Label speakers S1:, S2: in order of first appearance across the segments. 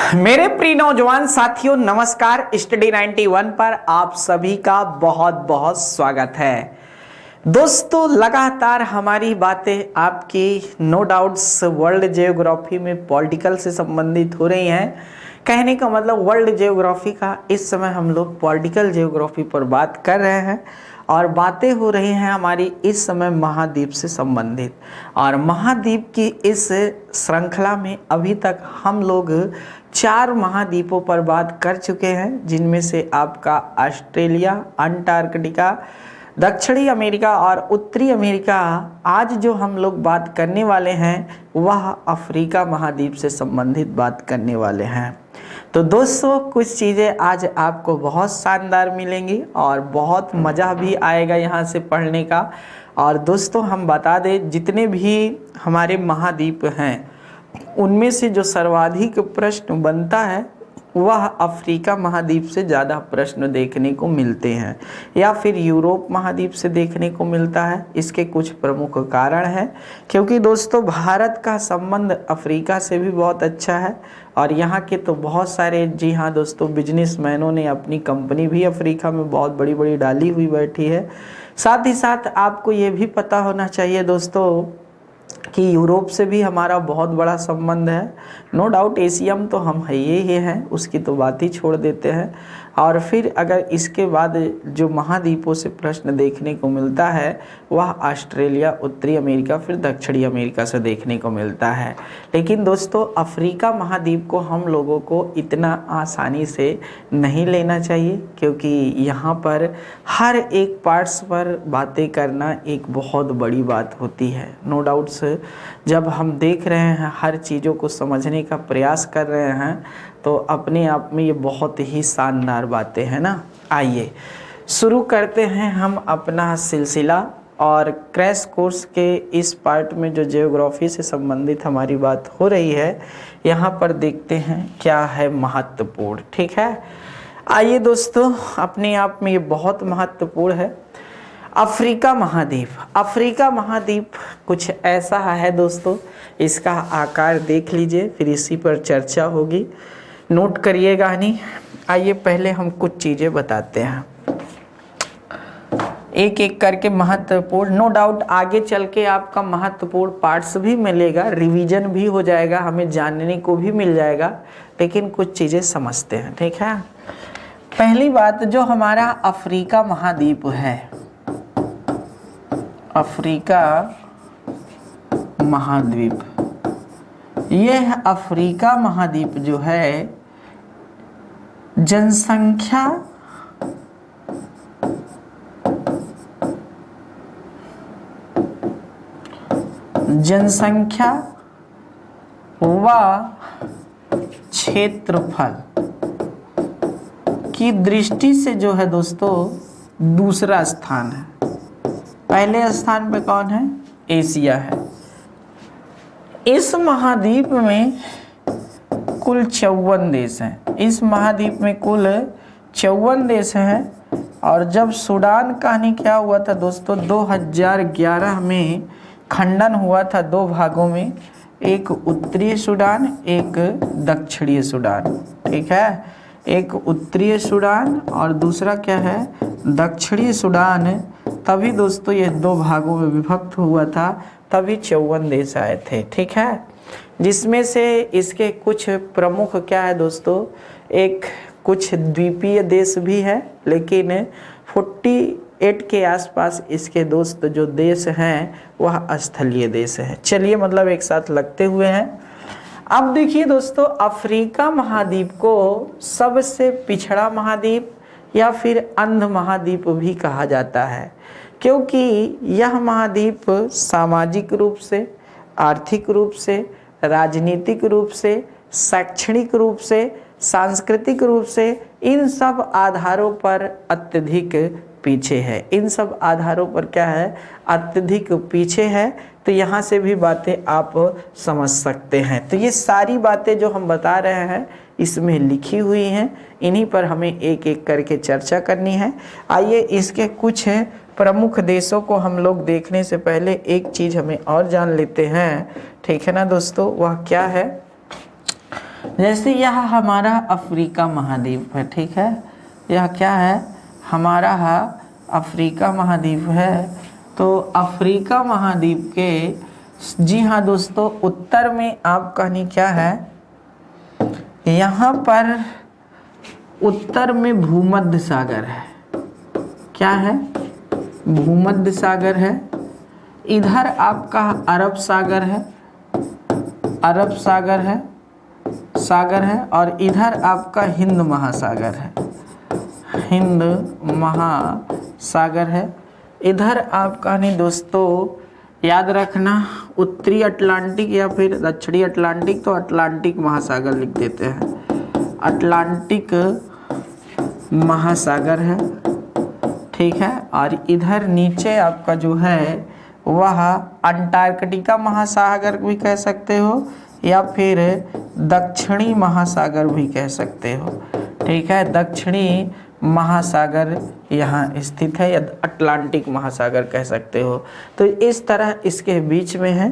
S1: मेरे प्रिय नौजवान साथियों, नमस्कार। स्टडी 91 पर आप सभी का बहुत बहुत स्वागत है। दोस्तों, लगातार हमारी बातें आपकी नो डाउट्स वर्ल्ड जियोग्राफी में पॉलिटिकल से संबंधित हो रही हैं। कहने का मतलब वर्ल्ड जियोग्राफी का इस समय हम लोग पॉलिटिकल जियोग्राफी पर बात कर रहे हैं और बातें हो रही हैं हमारी इस समय महाद्वीप से संबंधित। और महाद्वीप की इस श्रृंखला में अभी तक हम लोग 4 महाद्वीपों पर बात कर चुके हैं, जिनमें से आपका ऑस्ट्रेलिया, अंटार्कटिका, दक्षिणी अमेरिका और उत्तरी अमेरिका। आज जो हम लोग बात करने वाले हैं वह अफ्रीका महाद्वीप से संबंधित बात करने वाले हैं। तो दोस्तों, कुछ चीज़ें आज आपको बहुत शानदार मिलेंगी और बहुत मज़ा भी आएगा यहाँ से पढ़ने का। और दोस्तों, हम बता दें, जितने भी हमारे महाद्वीप हैं उनमें से जो सर्वाधिक प्रश्न बनता है वह अफ्रीका महाद्वीप से ज़्यादा प्रश्न देखने को मिलते हैं, या फिर यूरोप महाद्वीप से देखने को मिलता है। इसके कुछ प्रमुख कारण हैं, क्योंकि दोस्तों भारत का संबंध अफ्रीका से भी बहुत अच्छा है और यहाँ के तो बहुत सारे, जी हाँ दोस्तों, बिजनेसमैनों ने अपनी कंपनी भी अफ्रीका में बहुत बड़ी बड़ी डाली हुई बैठी है। साथ ही साथ आपको ये भी पता होना चाहिए दोस्तों कि यूरोप से भी हमारा बहुत बड़ा संबंध है। नो डाउट एशिया में तो हम है ही हैं, उसकी तो बात ही छोड़ देते हैं। और फिर अगर इसके बाद जो महाद्वीपों से प्रश्न देखने को मिलता है वह ऑस्ट्रेलिया, उत्तरी अमेरिका, फिर दक्षिणी अमेरिका से देखने को मिलता है। लेकिन दोस्तों, अफ्रीका महाद्वीप को हम लोगों को इतना आसानी से नहीं लेना चाहिए, क्योंकि यहाँ पर हर एक पार्ट्स पर बातें करना एक बहुत बड़ी बात होती है। नो डाउट्स जब हम देख रहे हैं, हर चीज़ों को समझने का प्रयास कर रहे हैं, तो अपने आप में ये बहुत ही शानदार बातें हैं ना। आइए शुरू करते हैं हम अपना सिलसिला। और क्रैश कोर्स के इस पार्ट में जो जियोग्राफी से संबंधित हमारी बात हो रही है, यहाँ पर देखते हैं क्या है महत्वपूर्ण। ठीक है, आइए दोस्तों, अपने आप में ये बहुत महत्वपूर्ण है। अफ्रीका महाद्वीप। अफ्रीका महाद्वीप कुछ ऐसा है दोस्तों, इसका आकार देख लीजिए, फिर इसी पर चर्चा होगी, नोट करिएगा नहीं। आइए पहले हम कुछ चीज़ें बताते हैं, एक एक करके महत्वपूर्ण। नो डाउट आगे चल के आपका महत्वपूर्ण पार्ट्स भी मिलेगा, रिवीजन भी हो जाएगा, हमें जानने को भी मिल जाएगा, लेकिन कुछ चीज़ें समझते हैं। ठीक है, पहली बात, जो हमारा अफ्रीका महाद्वीप है, अफ्रीका महाद्वीप, यह अफ्रीका महाद्वीप जो है जनसंख्या व क्षेत्रफल की दृष्टि से जो है दोस्तों दूसरा स्थान है। पहले स्थान पे कौन है? एशिया है। इस महाद्वीप में कुल 54 देश हैं। इस महाद्वीप में कुल 54 देश हैं। और जब सूडान कहानी क्या हुआ था दोस्तों, 2011 में खंडन हुआ था 2 भागों में, एक उत्तरी सूडान, एक दक्षिणी सूडान। ठीक है, एक उत्तरी सूडान और दूसरा क्या है, दक्षिणी सूडान। तभी दोस्तों ये 2 भागों में विभक्त हुआ था, तभी 54 देश आए थे। ठीक है, जिसमें से इसके कुछ प्रमुख क्या है दोस्तों, एक कुछ द्वीपीय देश भी है, लेकिन 48 के आसपास इसके दोस्त जो देश हैं वह स्थलीय देश है। चलिए, मतलब एक साथ लगते हुए हैं। अब देखिए दोस्तों, अफ्रीका महाद्वीप को सबसे पिछड़ा महाद्वीप या फिर अंध महाद्वीप भी कहा जाता है, क्योंकि यह महाद्वीप सामाजिक रूप से, आर्थिक रूप से, राजनीतिक रूप से, शैक्षणिक रूप से, सांस्कृतिक रूप से, इन सब आधारों पर अत्यधिक पीछे है। इन सब आधारों पर क्या है, अत्यधिक पीछे है। तो यहाँ से भी बातें आप समझ सकते हैं। तो ये सारी बातें जो हम बता रहे हैं इसमें लिखी हुई हैं, इन्हीं पर हमें एक एक करके चर्चा करनी है। आइए इसके कुछ प्रमुख देशों को हम लोग देखने से पहले एक चीज़ हमें और जान लेते हैं। ठीक है ना दोस्तों, वह क्या है? जैसे यह हमारा अफ्रीका महाद्वीप है, ठीक है, यह क्या है, हमारा अफ्रीका महाद्वीप है। तो अफ्रीका महाद्वीप के, जी हाँ दोस्तों, उत्तर में आपका नहीं क्या है, यहाँ पर उत्तर में भूमध्य सागर है। क्या है, भूमध्य सागर है। इधर आपका अरब सागर है, अरब सागर है और इधर आपका हिंद महासागर है, हिंद महासागर है। इधर आपका नहीं दोस्तों, याद रखना, उत्तरी अटलांटिक या फिर दक्षिणी अटलांटिक, तो अटलांटिक महासागर लिख देते हैं, अटलांटिक महासागर है, ठीक है। और इधर नीचे आपका जो है वह अंटार्कटिका महासागर भी कह सकते हो या फिर दक्षिणी महासागर भी कह सकते हो, ठीक है। दक्षिणी महासागर यहाँ स्थित है या अटलांटिक महासागर कह सकते हो। तो इस तरह इसके बीच में है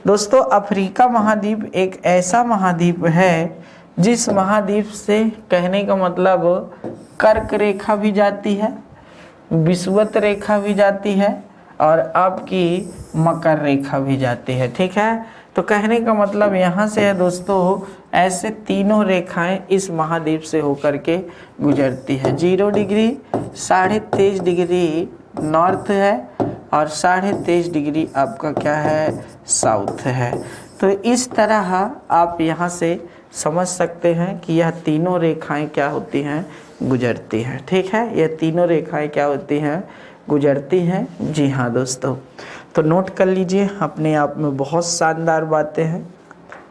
S1: दोस्तों। अफ्रीका महाद्वीप एक ऐसा महाद्वीप है जिस महाद्वीप से कहने का मतलब कर्क रेखा भी जाती है, विषुवत रेखा भी जाती है और आपकी मकर रेखा भी जाती है, ठीक है। तो कहने का मतलब यहाँ से है दोस्तों, ऐसे तीनों रेखाएं इस महाद्वीप से होकर के गुजरती है। 0 डिग्री, 23.5 डिग्री नॉर्थ है और 23.5 डिग्री आपका क्या है, साउथ है। तो इस तरह आप यहाँ से समझ सकते हैं कि यह तीनों रेखाएं क्या होती हैं, गुजरती हैं, ठीक है। यह तीनों रेखाएं क्या होती हैं, गुजरती हैं। जी हाँ दोस्तों, तो नोट कर लीजिए, अपने आप में बहुत शानदार बातें हैं,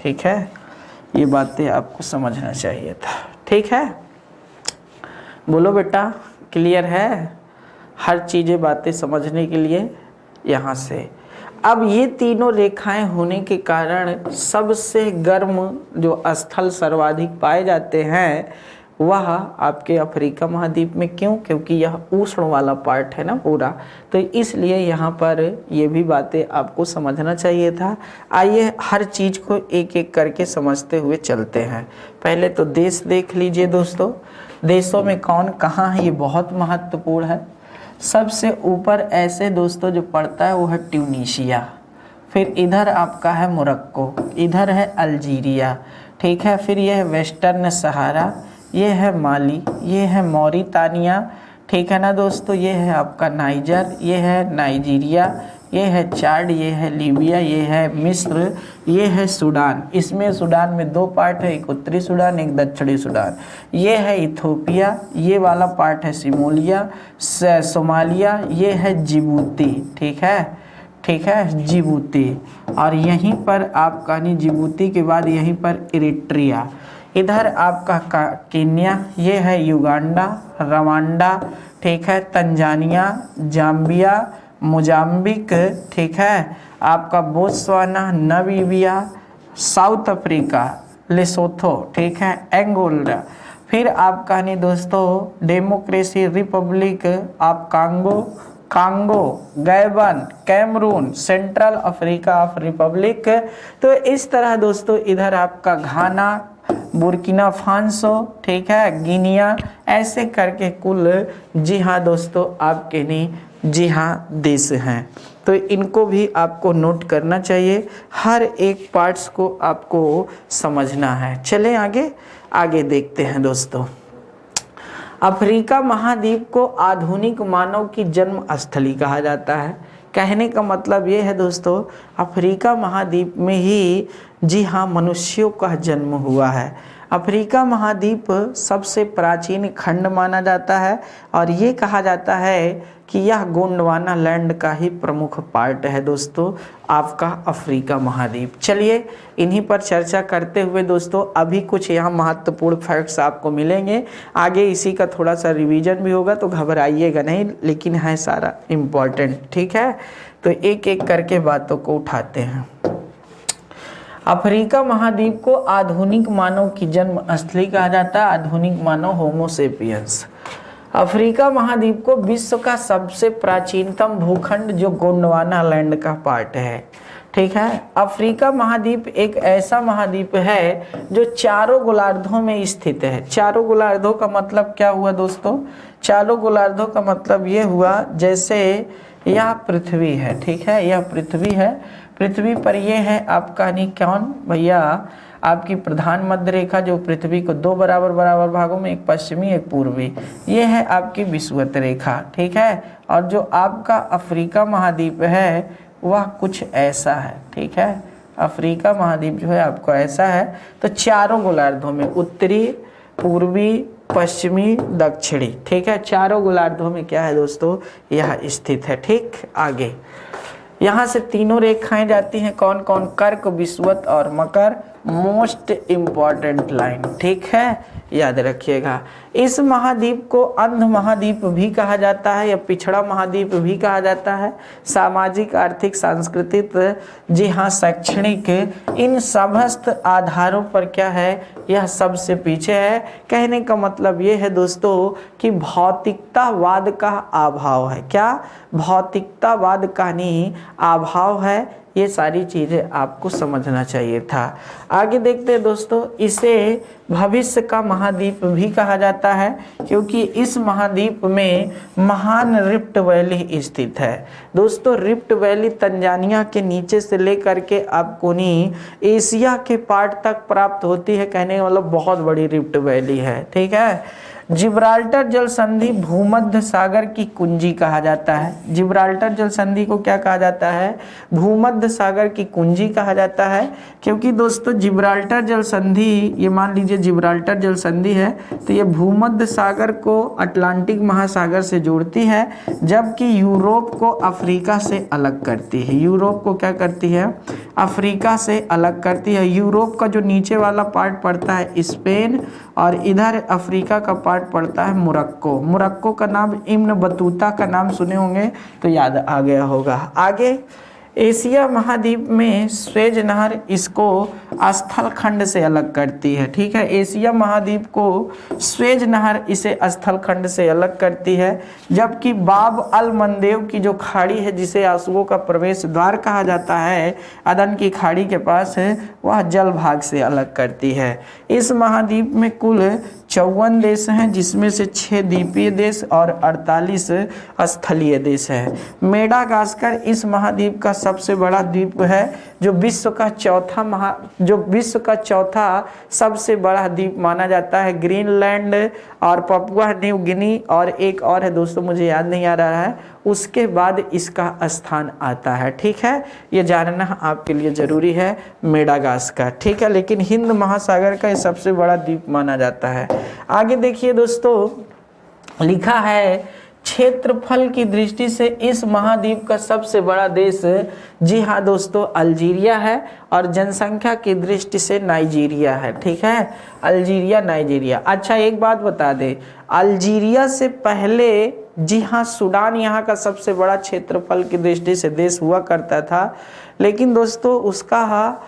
S1: ठीक है। ये बातें आपको समझना चाहिए था, ठीक है। बोलो बेटा, क्लियर है हर चीज़ें, बातें समझने के लिए यहाँ से। अब ये तीनों रेखाएं होने के कारण सबसे गर्म जो स्थल सर्वाधिक पाए जाते हैं वह आपके अफ्रीका महाद्वीप में। क्यों? क्योंकि यह उष्ण वाला पार्ट है ना पूरा, तो इसलिए यहाँ पर ये भी बातें आपको समझना चाहिए था। आइए हर चीज़ को एक एक करके समझते हुए चलते हैं। पहले तो देश देख लीजिए दोस्तों, देशों में कौन कहाँ है ये बहुत महत्वपूर्ण है। सबसे ऊपर ऐसे दोस्तों जो पड़ता है वो है ट्यूनीशिया, फिर इधर आपका है मोरक्को, इधर है अल्जीरिया, ठीक है। फिर यह है वेस्टर्न सहारा, ये है माली, ये है मौरितानिया, ठीक है ना दोस्तों। ये है आपका नाइजर, ये है नाइजीरिया, ये है चाड, ये है लीबिया, ये है मिस्र, ये है सूडान। इसमें सूडान में 2 पार्ट है, एक उत्तरी सूडान, एक दक्षिणी सूडान। ये है इथोपिया, ये वाला पार्ट है सोमालिया, ये है जिबूती, ठीक है, ठीक है, जिबूती। और यहीं पर आपका नहीं, जिबूती के बाद यहीं पर इरिट्रिया, इधर आपका केन्या, ये है युगांडा, रवांडा, ठीक है, तंजानिया, जाम्बिया, मोजाम्बिक, ठीक है, आपका Botswana, Namibia, South Africa, Lesotho, ठीक है, एंगोला। फिर आपका नहीं दोस्तों Democracy Republic of Congo, Gabon, Cameroon, Central Africa of Republic. तो इस तरह दोस्तों इधर आपका घाना, बुर्किना फासो, ठीक है, गिनिया, ऐसे करके कुल, जी हाँ दोस्तों, आपके नहीं, जी हाँ, देश हैं। तो इनको भी आपको नोट करना चाहिए, हर एक पार्ट्स को आपको समझना है। चलें आगे देखते हैं दोस्तों। अफ्रीका महाद्वीप को आधुनिक मानव की जन्म स्थली कहा जाता है। कहने का मतलब ये है दोस्तों, अफ्रीका महाद्वीप में ही, जी हाँ, मनुष्यों का जन्म हुआ है। अफ्रीका महाद्वीप सबसे प्राचीन खंड माना जाता है और ये कहा जाता है कि यह गोंडवाना लैंड का ही प्रमुख पार्ट है दोस्तों, आपका अफ्रीका महाद्वीप। चलिए इन्हीं पर चर्चा करते हुए दोस्तों, अभी कुछ यहाँ महत्वपूर्ण फैक्ट्स आपको मिलेंगे, आगे इसी का थोड़ा सा रिवीजन भी होगा, तो घबराइएगा नहीं, लेकिन है सारा इम्पॉर्टेंट, ठीक है। तो एक एक करके बातों को उठाते हैं। अफ्रीका महाद्वीप को आधुनिक मानव की जन्म स्थली कहा जाता है, आधुनिक मानव होमोसेपियंस। अफ्रीका महाद्वीप को विश्व का सबसे प्राचीनतम भूखंड जो गोंडवाना लैंड का पार्ट है, ठीक है। अफ्रीका महाद्वीप एक ऐसा महाद्वीप है जो चारों गोलार्धों में स्थित है। चारों गोलार्धों का मतलब क्या हुआ दोस्तों? चारों गोलार्धों का मतलब ये हुआ जैसे यह पृथ्वी है, ठीक है, यह पृथ्वी है। पृथ्वी पर ये है आपका नहीं कौन भैया, आपकी प्रधान मध्य रेखा जो पृथ्वी को दो बराबर बराबर भागों में, एक पश्चिमी एक पूर्वी, ये है आपकी विषुवत रेखा, ठीक है। और जो आपका अफ्रीका महाद्वीप है वह कुछ ऐसा है, ठीक है। अफ्रीका महाद्वीप जो है आपको ऐसा है। तो चारों गोलार्धों में उत्तरी, पूर्वी, पश्चिमी, दक्षिणी, ठीक है, चारों गोलार्धों में क्या है दोस्तों? यह स्थित है, ठीक। आगे यहाँ से तीनों रेखाएं जाती हैं, कौन कौन? कर्क, विषुवत और मकर। मोस्ट इम्पॉर्टेंट लाइन, ठीक है, याद रखिएगा। इस महाद्वीप को अंध महाद्वीप भी कहा जाता है या पिछड़ा महाद्वीप भी कहा जाता है। सामाजिक, आर्थिक, सांस्कृतिक, जी हाँ, शैक्षणिक, इन समस्त आधारों पर क्या है? यह सबसे पीछे है। कहने का मतलब ये है दोस्तों कि भौतिकतावाद का अभाव है। क्या? भौतिकतावाद का नहीं अभाव है। ये सारी चीज़ें आपको समझना चाहिए था। आगे देखते हैं दोस्तों, इसे भविष्य का महाद्वीप भी कहा जाता है क्योंकि इस महाद्वीप में महान रिफ्ट वैली स्थित है। दोस्तों रिफ्ट वैली तंजानिया के नीचे से लेकर के आपको नहीं एशिया के पार्ट तक प्राप्त होती है। कहने का मतलब बहुत बड़ी रिफ्ट वैली है, ठीक है। जिब्राल्टर जल संधि भूमध्य सागर की कुंजी कहा जाता है। जिब्राल्टर जल संधि को क्या कहा जाता है? भूमध्य सागर की कुंजी कहा जाता है क्योंकि दोस्तों जिब्राल्टर जल संधि, ये मान लीजिए जिब्राल्टर जल संधि है तो ये भूमध्य सागर को अटलांटिक महासागर से जोड़ती है, जबकि यूरोप को अफ्रीका से अलग करती है। यूरोप को क्या करती है? अफ्रीका से अलग करती है। यूरोप का जो नीचे वाला पार्ट पड़ता है स्पेन और इधर अफ्रीका का पार्ट पड़ता है मोरक्को। मोरक्को का नाम इब्न बतूता का नाम सुने होंगे तो याद आ गया होगा। आगे एशिया महाद्वीप में स्वेज नहर इसको स्थल खंड से अलग करती है, ठीक है। एशिया महाद्वीप को स्वेज नहर इसे स्थल खंड से अलग करती है, जबकि बाब अल मंदेव की जो खाड़ी है जिसे आंसुओं का प्रवेश द्वार कहा जाता है, अदन की खाड़ी के पास है, वह जल भाग से अलग करती है। इस महाद्वीप में कुल 54 देश हैं जिसमें से 6 द्वीपीय देश और 48 स्थलीय देश हैं। मेडागास्कर इस महाद्वीप का सबसे बड़ा द्वीप है जो विश्व का चौथा सबसे बड़ा द्वीप माना जाता है। ग्रीनलैंड और पपुआ न्यू गिनी और एक और है दोस्तों मुझे याद नहीं आ रहा है, उसके बाद इसका स्थान आता है, ठीक है। ये जानना आपके लिए जरूरी है मेडागास्कर, ठीक है। लेकिन हिंद महासागर का ये सबसे बड़ा द्वीप माना जाता है। आगे देखिए दोस्तों, लिखा है क्षेत्रफल की दृष्टि से इस महाद्वीप का सबसे बड़ा देश, जी हाँ दोस्तों, अल्जीरिया है और जनसंख्या की दृष्टि से नाइजीरिया है, ठीक है। Algeria, Nigeria. अच्छा एक बात बता दे, अल्जीरिया से पहले जी हाँ सूडान यहाँ का सबसे बड़ा क्षेत्रफल की दृष्टि से देश हुआ करता था, लेकिन दोस्तों उसका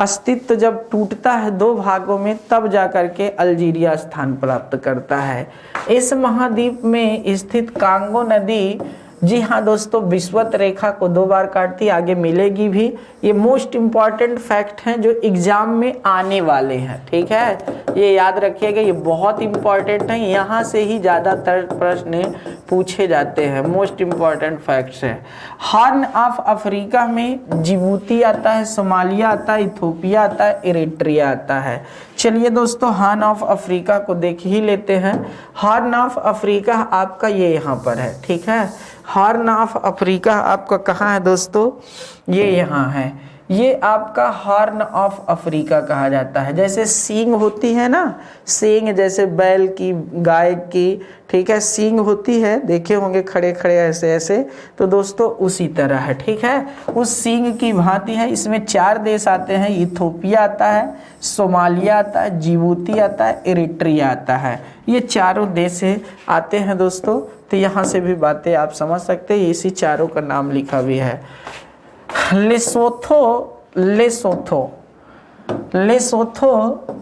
S1: अस्तित्व जब टूटता है 2 भागों में तब जाकर के अल्जीरिया स्थान प्राप्त करता है। इस महाद्वीप में स्थित कांगो नदी, जी हाँ दोस्तों, विषुवत रेखा को 2 बार काटती, आगे मिलेगी भी। ये मोस्ट इम्पॉर्टेंट फैक्ट हैं जो एग्जाम में आने वाले हैं, ठीक है, ये याद रखिएगा, ये बहुत इम्पॉर्टेंट है, यहाँ से ही ज़्यादातर प्रश्न पूछे जाते हैं। मोस्ट इम्पॉर्टेंट फैक्ट्स हैं। हॉर्न ऑफ अफ्रीका में जिबूती आता है, सोमालिया आता है, इथोपिया आता है, इरिट्रिया आता है। चलिए दोस्तों हॉर्न ऑफ अफ्रीका को देख ही लेते हैं। हॉर्न ऑफ अफ्रीका आपका ये यहाँ पर है, ठीक है। हॉर्न ऑफ अफ्रीका आपका कहाँ है दोस्तों? ये यहाँ है। ये आपका हॉर्न ऑफ अफ्रीका कहा जाता है। जैसे सींग होती है ना, सींग जैसे बैल की, गाय की, ठीक है, सींग होती है, देखे होंगे खड़े खड़े ऐसे ऐसे, तो दोस्तों उसी तरह है, ठीक है, उस सींग की भांति है। इसमें 4 देश आते हैं, इथोपिया आता है, सोमालिया आता है, जिबूती आता है, इरिट्रिया आता है। ये चारों देश आते हैं दोस्तों, तो यहाँ से भी बातें आप समझ सकते हैं। इसी चारों का नाम लिखा भी है। लेसोथो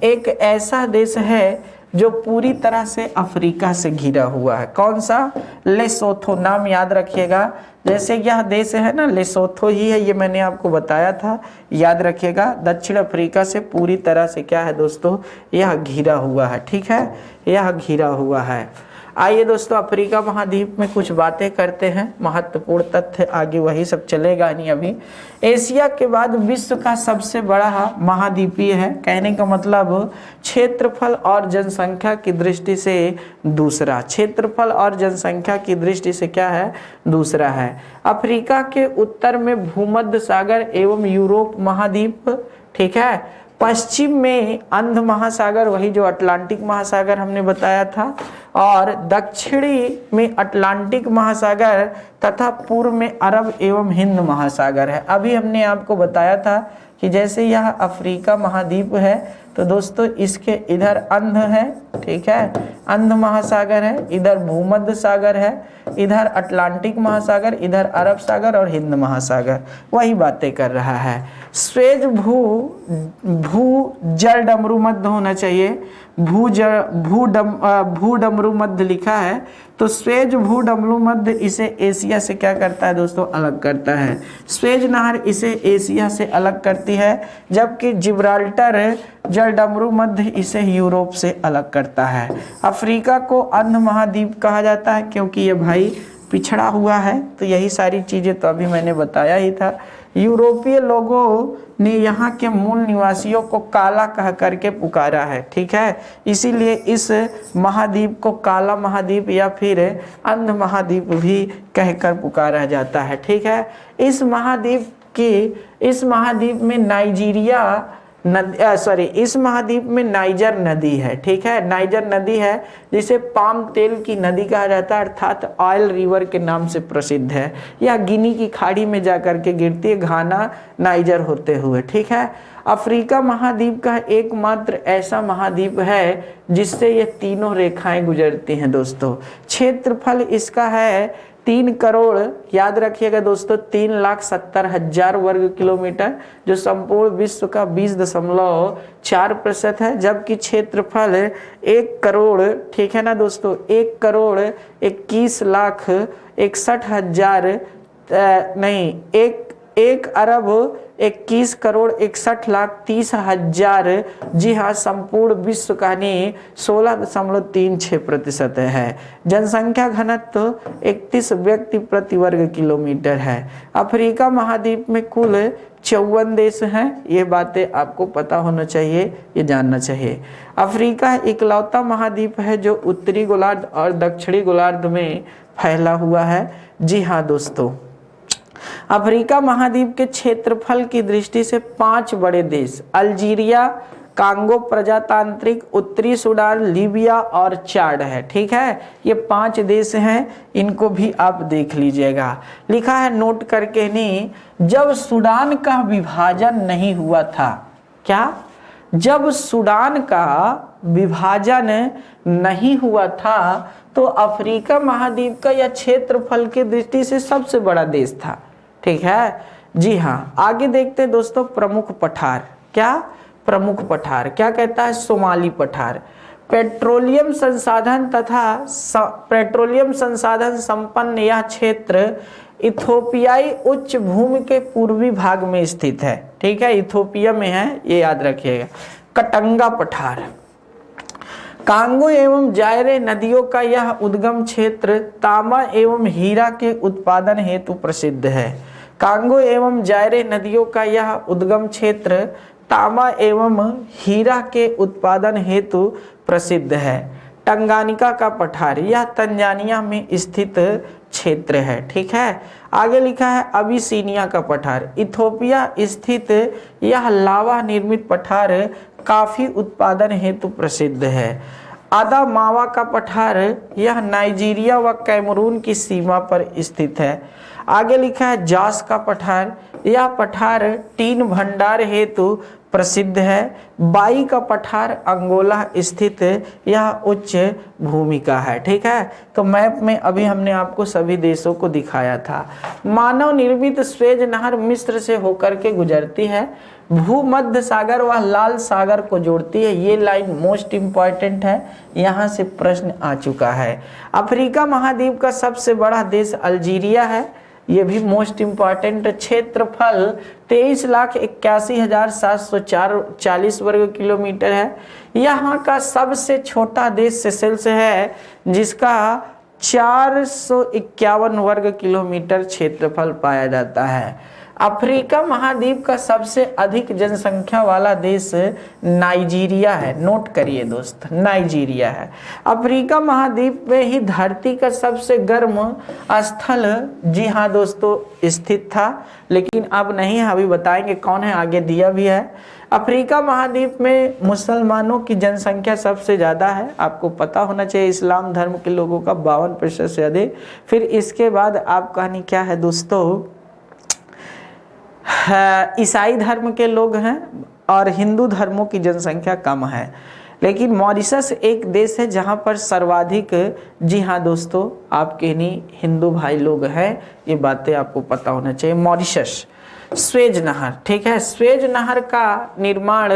S1: एक ऐसा देश है जो पूरी तरह से अफ्रीका से घिरा हुआ है। कौन सा? लेसोथो, नाम याद रखिएगा। जैसे यह देश है ना, लेसोथो ही है, ये मैंने आपको बताया था, याद रखिएगा। दक्षिण अफ्रीका से पूरी तरह से क्या है दोस्तों, यह घिरा हुआ है। ठीक है, यह घिरा हुआ है। आइए दोस्तों, अफ्रीका महाद्वीप में कुछ बातें करते हैं, महत्वपूर्ण तथ्य, आगे वही सब चलेगा नहीं अभी। एशिया के बाद विश्व का सबसे बड़ा महाद्वीपीय है, कहने का मतलब क्षेत्रफल और जनसंख्या की दृष्टि से दूसरा, क्षेत्रफल और जनसंख्या की दृष्टि से क्या है, दूसरा है। अफ्रीका के उत्तर में भूमध्य सागर एवं यूरोप महाद्वीप, ठीक है। पश्चिम में अंध महासागर, वही जो अटलांटिक महासागर हमने बताया था, और दक्षिणी में अटलांटिक महासागर तथा पूर्व में अरब एवं हिंद महासागर है। अभी हमने आपको बताया था कि जैसे यह अफ्रीका महाद्वीप है तो दोस्तों इसके इधर अंध है, ठीक है, अंध महासागर है, इधर भूमध्य सागर है, इधर अटलांटिक महासागर, इधर अरब सागर और हिंद महासागर, वही बातें कर रहा है। स्वेज भू जल डमरू मध्य होना चाहिए, भू डमरू मध्य लिखा है, तो स्वेज भू डमरू मध्य इसे एशिया से क्या करता है दोस्तों, अलग करता है। स्वेज नहर इसे एशिया से अलग करती है, जबकि जिब्राल्टर जल डमरू मध्य इसे यूरोप से अलग करता है। अफ्रीका को अंध महाद्वीप कहा जाता है क्योंकि ये भाई पिछड़ा हुआ है, तो यही सारी चीजें तो अभी मैंने बताया ही था। यूरोपीय लोगों ने यहाँ के मूल निवासियों को काला कह करके पुकारा है, ठीक है, इसीलिए इस महाद्वीप को काला महाद्वीप या फिर अंध महाद्वीप भी कहकर पुकारा जाता है, ठीक है। इस महाद्वीप में इस महाद्वीप में नाइजर नदी है, ठीक है, नाइजर नदी है जिसे पाम तेल की नदी कहा जाता है, अर्थात ऑयल रिवर के नाम से प्रसिद्ध है। यह गिनी की खाड़ी में जाकर के गिरती है, घाना नाइजर होते हुए, ठीक है। अफ्रीका महाद्वीप का एकमात्र ऐसा महाद्वीप है जिससे ये तीनों रेखाएं गुजरती हैं दोस्तों। क्षेत्रफल इसका है 3 करोड़, याद रखिएगा दोस्तों, 3,70,000 वर्ग किलोमीटर, जो संपूर्ण विश्व का 20.4% है, जबकि क्षेत्रफल 1 करोड़, ठीक है ना दोस्तों, 1 करोड़ 21 लाख 61,000 नहीं, 1 अरब 21 करोड़ 61 लाख 30,000, जी हाँ, संपूर्ण विश्व का 16.36% है। जनसंख्या घनत्व 31 व्यक्ति प्रति वर्ग किलोमीटर है। अफ्रीका महाद्वीप में कुल 54 देश हैं, ये बातें आपको पता होना चाहिए, ये जानना चाहिए। अफ्रीका इकलौता महाद्वीप है जो उत्तरी गोलार्ध और दक्षिणी गोलार्ध में फैला हुआ है। जी हाँ दोस्तों, अफ्रीका महाद्वीप के क्षेत्रफल की दृष्टि से 5 बड़े देश, अल्जीरिया, कांगो प्रजातांत्रिक, उत्तरी सूडान, लीबिया और चाड है, ठीक है। ये 5 देश हैं, इनको भी आप देख लीजिएगा। लिखा है नोट करके नहीं, जब सूडान का विभाजन नहीं हुआ था, क्या? जब सूडान का विभाजन नहीं हुआ था तो अफ्रीका महाद्वीप का यह क्षेत्रफल की दृष्टि से सबसे बड़ा देश था, ठीक है। जी हाँ, आगे देखते हैं दोस्तों, प्रमुख पठार। क्या प्रमुख पठार क्या कहता है? सोमाली पठार। पेट्रोलियम संसाधन संपन्न यह क्षेत्र इथोपियाई उच्च भूमि के पूर्वी भाग में स्थित है, ठीक है, इथोपिया में है, ये याद रखिएगा। कटंगा पठार, कांगो एवं जायरे नदियों का यह उद्गम क्षेत्र तांबा एवं हीरा के उत्पादन हेतु प्रसिद्ध है। कांगो एवं जायरे नदियों का यह उद्गम क्षेत्र तांबा एवं हीरा के उत्पादन हेतु प्रसिद्ध है। टंगानिका का पठार, यह तंजानिया में स्थित क्षेत्र है, ठीक है। आगे लिखा है अबिसिनिया का पठार, इथोपिया स्थित यह लावा निर्मित पठार काफी उत्पादन हेतु प्रसिद्ध है। आदामावा का पठार, यह नाइजीरिया व कैमरून की सीमा पर स्थित है। आगे लिखा है जास का पठार, यह पठार टीन भंडार हेतु प्रसिद्ध है। बाई का पठार अंगोला स्थित यह उच्च भूमि का है। ठीक है, तो मैप में अभी हमने आपको सभी देशों को दिखाया था। मानव निर्मित स्वेज नहर मिस्र से होकर के गुजरती है, भूमध्य सागर व लाल सागर को जोड़ती है। ये लाइन मोस्ट इंपॉर्टेंट है, यहाँ से प्रश्न आ चुका है। अफ्रीका महाद्वीप का सबसे बड़ा देश अल्जीरिया है, ये भी मोस्ट इंपॉर्टेंट। क्षेत्रफल 23,81,740 वर्ग किलोमीटर है। यहाँ का सबसे छोटा देश सेशेल्स है, जिसका 451 वर्ग किलोमीटर क्षेत्रफल पाया जाता है। अफ्रीका महाद्वीप का सबसे अधिक जनसंख्या वाला देश नाइजीरिया है। नोट करिए दोस्त, नाइजीरिया है। अफ्रीका महाद्वीप में ही धरती का सबसे गर्म स्थल, जी हाँ दोस्तों, स्थित था, लेकिन अब नहीं है, अभी बताएंगे कौन है, आगे दिया भी है। अफ्रीका महाद्वीप में मुसलमानों की जनसंख्या सबसे ज़्यादा है, आपको पता होना चाहिए। इस्लाम धर्म के लोगों का 52% से अधिक। फिर इसके बाद आप कहानी क्या है दोस्तों, ईसाई धर्म के लोग हैं और हिंदू धर्मों की जनसंख्या कम है। लेकिन मॉरिशस एक देश है जहां पर सर्वाधिक, जी हाँ दोस्तों, आपके नहीं हिंदू भाई लोग हैं, ये बातें आपको पता होना चाहिए। मॉरिशस, स्वेज नहर, ठीक है, स्वेज नहर का निर्माण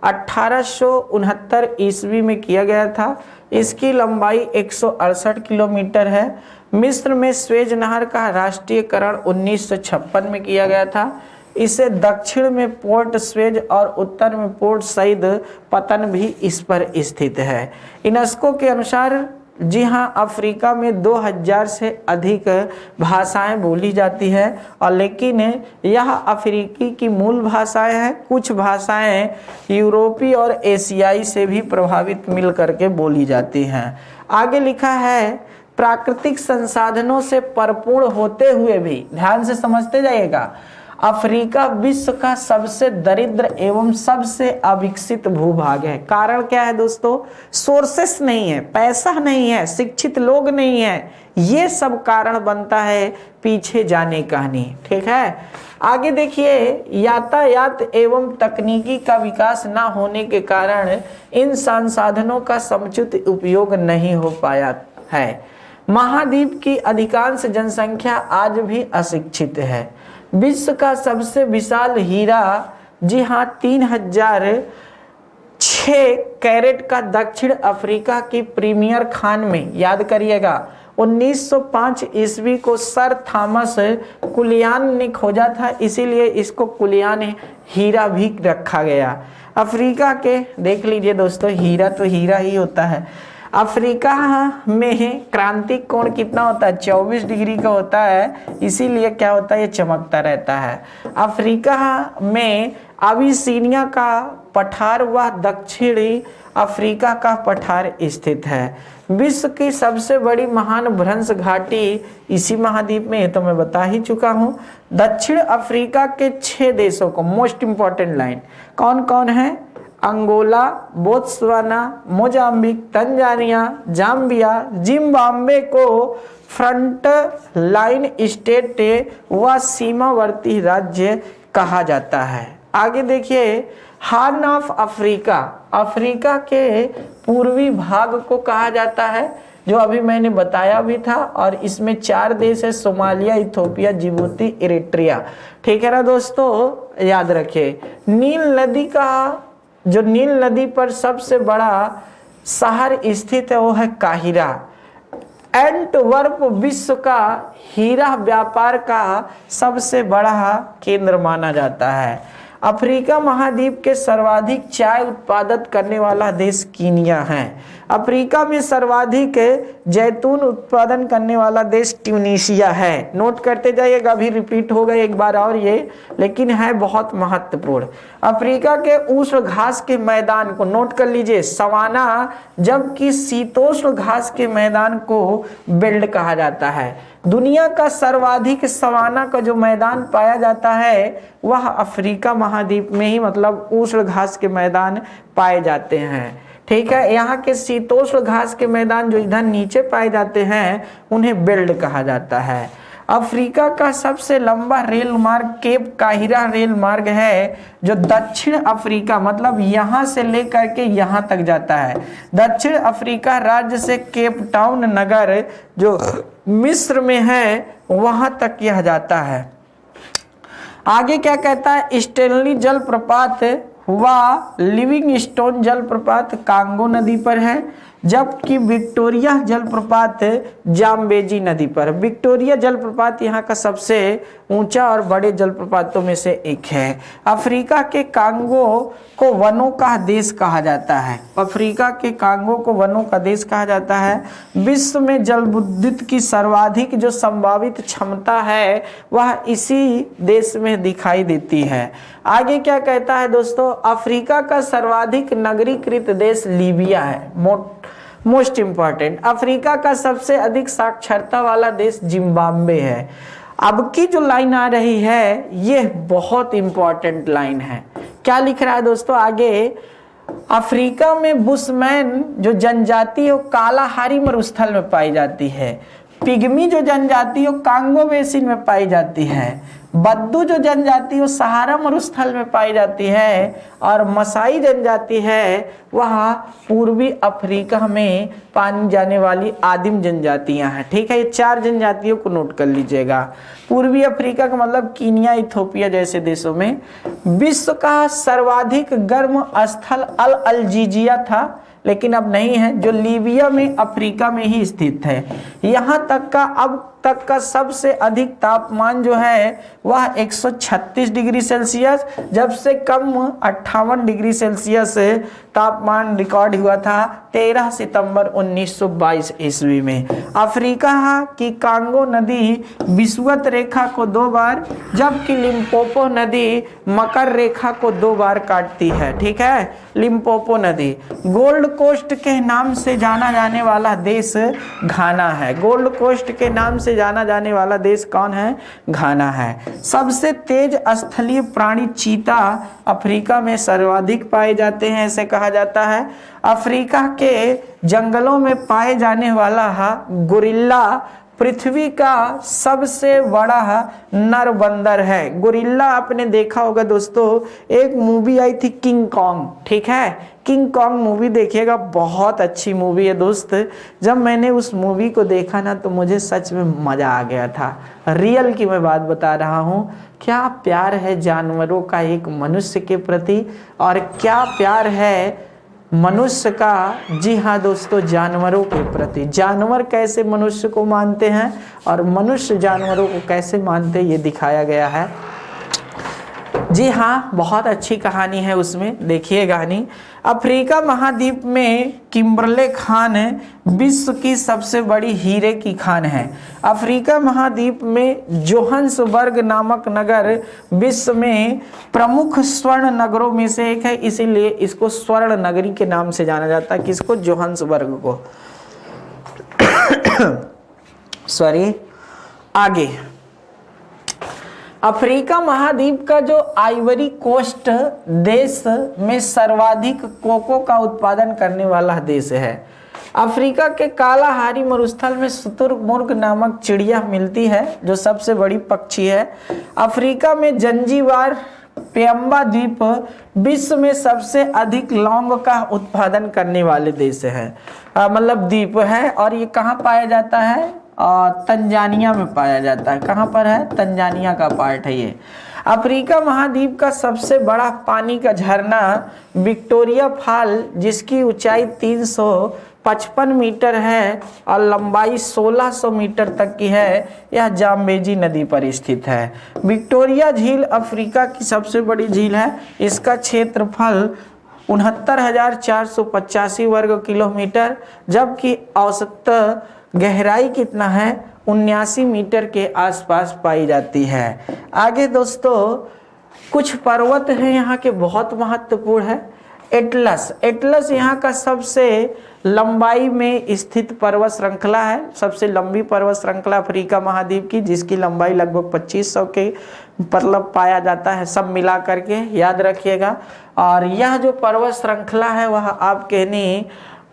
S1: 1869 ईस्वी में किया गया था। इसकी लंबाई 168 किलोमीटर है। मिस्र में स्वेज नहर का राष्ट्रीयकरण 1956 में किया गया था। इसे दक्षिण में पोर्ट स्वेज और उत्तर में पोर्ट सईद पतन भी इस पर स्थित है। यूनेस्को के अनुसार, जी हाँ, अफ्रीका में 2000 से अधिक भाषाएं बोली जाती है, और लेकिन यह अफ्रीकी की मूल भाषाएं हैं। कुछ भाषाएं यूरोपीय और एशियाई से भी प्रभावित मिल करके बोली जाती हैं। आगे लिखा है, प्राकृतिक संसाधनों से परिपूर्ण होते हुए भी, ध्यान से समझते जाइएगा, अफ्रीका विश्व का सबसे दरिद्र एवं सबसे अविकसित भूभाग है। कारण क्या है दोस्तों, सोर्सेस नहीं है, पैसा नहीं है, शिक्षित लोग नहीं है, ये सब कारण बनता है पीछे जाने का नहीं। ठीक है, आगे देखिए, यातायात एवं तकनीकी का विकास ना होने के कारण इन संसाधनों का समुचित उपयोग नहीं हो पाया है। महाद्वीप की अधिकांश जनसंख्या आज भी अशिक्षित है। विश्व का सबसे विशाल हीरा, जी हाँ, 3006 कैरेट का दक्षिण अफ्रीका की प्रीमियर खान में, याद करिएगा, 1905 ईस्वी को सर थॉमस कुलियान ने खोजा था, इसीलिए इसको कुलियान हीरा भी रखा गया। अफ्रीका के, देख लीजिए दोस्तों, हीरा तो हीरा ही होता है। अफ्रीका में क्रांतिक कोण कितना होता है, 24 डिग्री का होता है, इसीलिए क्या होता है, ये चमकता रहता है। अफ्रीका में अबिसीनिया का पठार व दक्षिणी अफ्रीका का पठार स्थित है। विश्व की सबसे बड़ी महान भ्रंश घाटी इसी महाद्वीप में है, तो मैं बता ही चुका हूँ। दक्षिण अफ्रीका के 6 देशों को, मोस्ट इंपॉर्टेंट लाइन, कौन कौन है, Angola, Botswana, Mozambique, Tanzania, Zambia, Zimbabwe को फ्रंट लाइन स्टेट व सीमावर्ती राज्य कहा जाता है। आगे देखिए, हार्न ऑफ अफ्रीका, अफ्रीका के पूर्वी भाग को कहा जाता है, जो अभी मैंने बताया भी था, और इसमें 4 देश है, सोमालिया, इथोपिया, जिबूती, इरिट्रिया। ठीक है ना दोस्तों, याद रखिए। नील नदी का, जो नील नदी पर सबसे बड़ा शहर स्थित है वो है काहिरा। एंटवर्प विश्व का हीरा व्यापार का सबसे बड़ा केंद्र माना जाता है। अफ्रीका महाद्वीप के सर्वाधिक चाय उत्पादन करने वाला देश कीनिया है। अफ्रीका में सर्वाधिक जैतून उत्पादन करने वाला देश ट्यूनीशिया है। नोट करते जाइएगा, अभी रिपीट होगा एक बार और ये, लेकिन है बहुत महत्वपूर्ण। अफ्रीका के उष्ण घास के मैदान को नोट कर लीजिए, सवाना, जबकि शीतोष्ण घास के मैदान को बेल्ट कहा जाता है। दुनिया का सर्वाधिक सवाना का जो मैदान पाया जाता है वह अफ्रीका महाद्वीप में ही, मतलब उष्ण घास के मैदान पाए जाते हैं। ठीक है, यहाँ के शीतोष्ण घास के मैदान जो इधर नीचे पाए जाते हैं उन्हें बेल्ट कहा जाता है। अफ्रीका का सबसे लंबा रेल मार्ग केप काहिरा रेल मार्ग है, जो दक्षिण अफ्रीका मतलब यहां से लेकर के यहां तक जाता है। दक्षिण अफ्रीका राज्य से केप टाउन नगर जो मिस्र में है वहां तक यह जाता है। आगे क्या कहता है, स्टेनली जलप्रपात व लिविंगस्टोन जलप्रपात कांगो नदी पर है, जबकि विक्टोरिया जलप्रपात जाम्बेजी नदी पर। विक्टोरिया जलप्रपात यहाँ का सबसे ऊंचा और बड़े जलप्रपातों में से एक है। अफ्रीका के कांगो को वनों का देश कहा जाता है। अफ्रीका के कांगो को वनों का देश कहा जाता है। विश्व में जलविद्युत की सर्वाधिक जो संभावित क्षमता है वह इसी देश में दिखाई देती है। आगे क्या कहता है दोस्तों, अफ्रीका का सर्वाधिक नगरीकृत देश लीबिया है। मोस्ट इंपॉर्टेंट, अफ्रीका का सबसे अधिक साक्षरता वाला देश जिम्बाब्वे है। अब की जो लाइन आ रही है यह बहुत इंपॉर्टेंट लाइन है। क्या लिख रहा है दोस्तों आगे, अफ्रीका में बुशमैन जो जनजाति है कालाहारी मरुस्थल में पाई जाती है। पिग्मी जो जनजाति है कांगो बेसिन में पाई जाती है। बद्दू जो जनजाति है सहारा मरुस्थल में पाई जाती है। और मसाई जनजाति है वह पूर्वी अफ्रीका में पानी जाने वाली आदिम जनजातियां हैं। ठीक है, ये 4 जनजातियों को नोट कर लीजिएगा। पूर्वी अफ्रीका का मतलब कीनिया, इथोपिया जैसे देशों में। विश्व का सर्वाधिक गर्म स्थल अल अल्जीजिया था, लेकिन अब नहीं है, जो लीबिया में अफ्रीका में ही स्थित है। यहाँ तक का अब तक का सबसे अधिक तापमान जो है वह 136 डिग्री सेल्सियस, जब से कम 58 डिग्री सेल्सियस तापमान रिकॉर्ड हुआ था 13 सितंबर 1922 ईस्वी में। अफ्रीका की कांगो नदी विषुवत रेखा को 2 बार, जबकि लिम्पोपो नदी मकर रेखा को 2 बार काटती है। ठीक है, लिम्पोपो नदी। गोल्ड कोस्ट के नाम से जाना जाने वाला देश घाना है। गोल्ड कोस्ट के नाम से जाना जाने वाला देश कौन है? घाना है। सबसे तेज स्थलीय प्राणी चीता अफ्रीका में सर्वाधिक पाए जाते हैं, ऐसे कहा जाता है। अफ्रीका के जंगलों में पाए जाने वाला गोरिल्ला पृथ्वी का सबसे बड़ा नर बंदर है। गोरिल्ला आपने देखा होगा दोस्तों, एक मूवी आई थी किंग कॉन्ग। ठीक है, किंग कॉन्ग मूवी देखिएगा, बहुत अच्छी मूवी है दोस्त। जब मैंने उस मूवी को देखा ना तो मुझे सच में मजा आ गया था। रियल की मैं बात बता रहा हूँ। क्या प्यार है जानवरों का एक मनुष्य के प्रति, और क्या प्यार है मनुष्य का, जी हाँ दोस्तों, जानवरों के प्रति। जानवर कैसे मनुष्य को मानते हैं और मनुष्य जानवरों को कैसे मानते हैं, ये दिखाया गया है। जी हाँ, बहुत अच्छी कहानी है उसमें, देखिए कहानी। अफ्रीका महाद्वीप में किम्बरले खान विश्व की सबसे बड़ी हीरे की खान है। अफ्रीका महाद्वीप में जोहान्सबर्ग नामक नगर विश्व में प्रमुख स्वर्ण नगरों में से एक है, इसीलिए इसको स्वर्ण नगरी के नाम से जाना जाता है। किसको? जोहान्सबर्ग को। सॉरी, आगे अफ्रीका महाद्वीप का जो आइवरी कोस्ट देश में सर्वाधिक कोको का उत्पादन करने वाला देश है। अफ्रीका के कालाहारी मरुस्थल में शुतुरमुर्ग नामक चिड़िया मिलती है, जो सबसे बड़ी पक्षी है। अफ्रीका में जंजीबार पेम्बा द्वीप विश्व में सबसे अधिक लौंग का उत्पादन करने वाले देश है, मतलब द्वीप है। और ये कहाँ पाया जाता है? तंजानिया में पाया जाता है। कहाँ पर है? तंजानिया का पार्ट है ये। अफ्रीका महाद्वीप का सबसे बड़ा पानी का झरना विक्टोरिया फॉल, जिसकी ऊंचाई 355 मीटर है और लंबाई 1600 मीटर तक की है, यह जाम्बेजी नदी पर स्थित है। विक्टोरिया झील अफ्रीका की सबसे बड़ी झील है। इसका क्षेत्रफल 69,485 वर्ग किलोमीटर, जबकि औसत गहराई कितना है? 79 मीटर के आसपास पाई जाती है। आगे दोस्तों कुछ पर्वत हैं यहाँ के, बहुत महत्वपूर्ण है। एटलस, एटलस यहाँ का सबसे लंबाई में स्थित पर्वत श्रृंखला है। सबसे लंबी पर्वत श्रृंखला अफ्रीका महाद्वीप की, जिसकी लंबाई लगभग 2500 के मतलब पाया जाता है, सब मिला करके, याद रखिएगा। और यह जो पर्वत श्रृंखला है वह आपके नहीं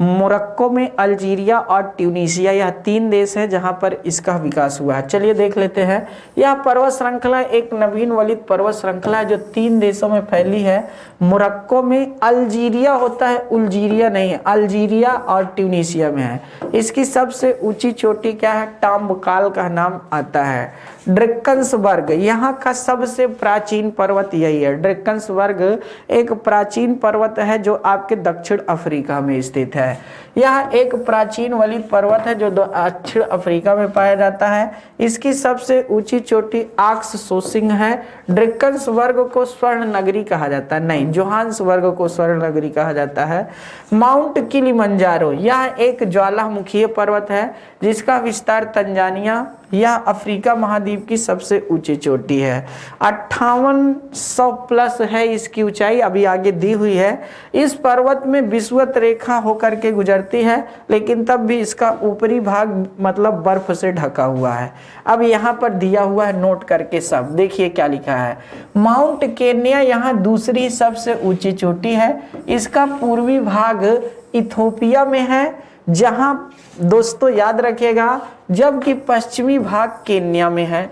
S1: मोरक्को में, अल्जीरिया और ट्यूनीशिया, यह 3 देश हैं जहां पर इसका विकास हुआ है। चलिए देख लेते हैं। यह पर्वत श्रृंखला एक नवीन वलित पर्वत श्रृंखला है जो 3 देशों में फैली है। मोरक्को में, अल्जीरिया होता है, उल्जीरिया नहीं है, अल्जीरिया और ट्यूनीशिया में है। इसकी सबसे ऊंची चोटी क्या है? टाम्बकाल का नाम आता है। ड्रैकन्सबर्ग यहाँ का सबसे प्राचीन पर्वत यही है। ड्रैकन्सबर्ग एक प्राचीन पर्वत है जो आपके दक्षिण अफ्रीका में स्थित है। यह एक प्राचीन वलित पर्वत है जो दक्षिण अफ्रीका में पाया जाता है। इसकी सबसे ऊंची चोटी आक्स सोसिंग है। ड्रैकन्सबर्ग को स्वर्ण नगरी कहा जाता है, नहीं, जोहान्सबर्ग को स्वर्ण नगरी कहा जाता है। माउंट किलिमंजारो यह एक ज्वालामुखीय पर्वत है जिसका विस्तार तंजानिया, यह अफ्रीका महाद्वीप की सबसे ऊंची चोटी है। 5800 प्लस है इसकी ऊंचाई, अभी आगे दी हुई है। इस पर्वत में विषुवत रेखा होकर के गुजरती है, लेकिन तब भी इसका ऊपरी भाग मतलब बर्फ से ढका हुआ है। अब यहाँ पर दिया हुआ है, नोट करके सब देखिए क्या लिखा है। माउंट केन्या यहाँ दूसरी सबसे ऊंची चोटी है। इसका पूर्वी भाग इथोपिया में है, जहां दोस्तों याद रखिएगा, जबकि पश्चिमी भाग केन्या में है।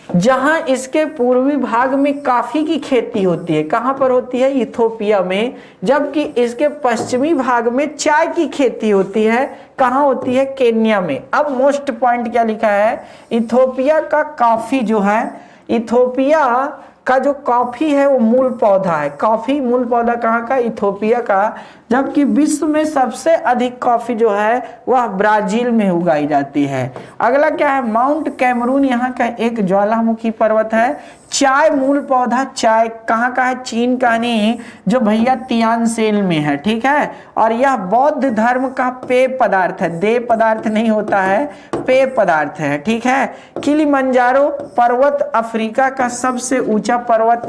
S1: जहां इसके पूर्वी भाग में काफी की खेती होती है, कहां पर होती है? इथोपिया में। जबकि इसके पश्चिमी भाग में चाय की खेती होती है, कहां होती है? केन्या में। अब मोस्ट पॉइंट क्या लिखा है? इथोपिया का कॉफी जो है, इथोपिया का जो कॉफी है वो मूल पौधा है। कॉफी मूल पौधा कहाँ का? इथोपिया का। जबकि विश्व में सबसे अधिक कॉफी जो है वह ब्राजील में उगाई जाती है। अगला क्या है? माउंट कैमरून यहाँ का एक ज्वालामुखी पर्वत है। चाय मूल पौधा, चाय कहाँ का है? चीन का नहीं, जो भैया तियानसेन में है, ठीक है। और यह बौद्ध धर्म का पेय पदार्थ है, देय पदार्थ नहीं होता है, पेय पदार्थ है, ठीक है। किलिमंजारो पर्वत अफ्रीका का सबसे ऊंचा पर्वत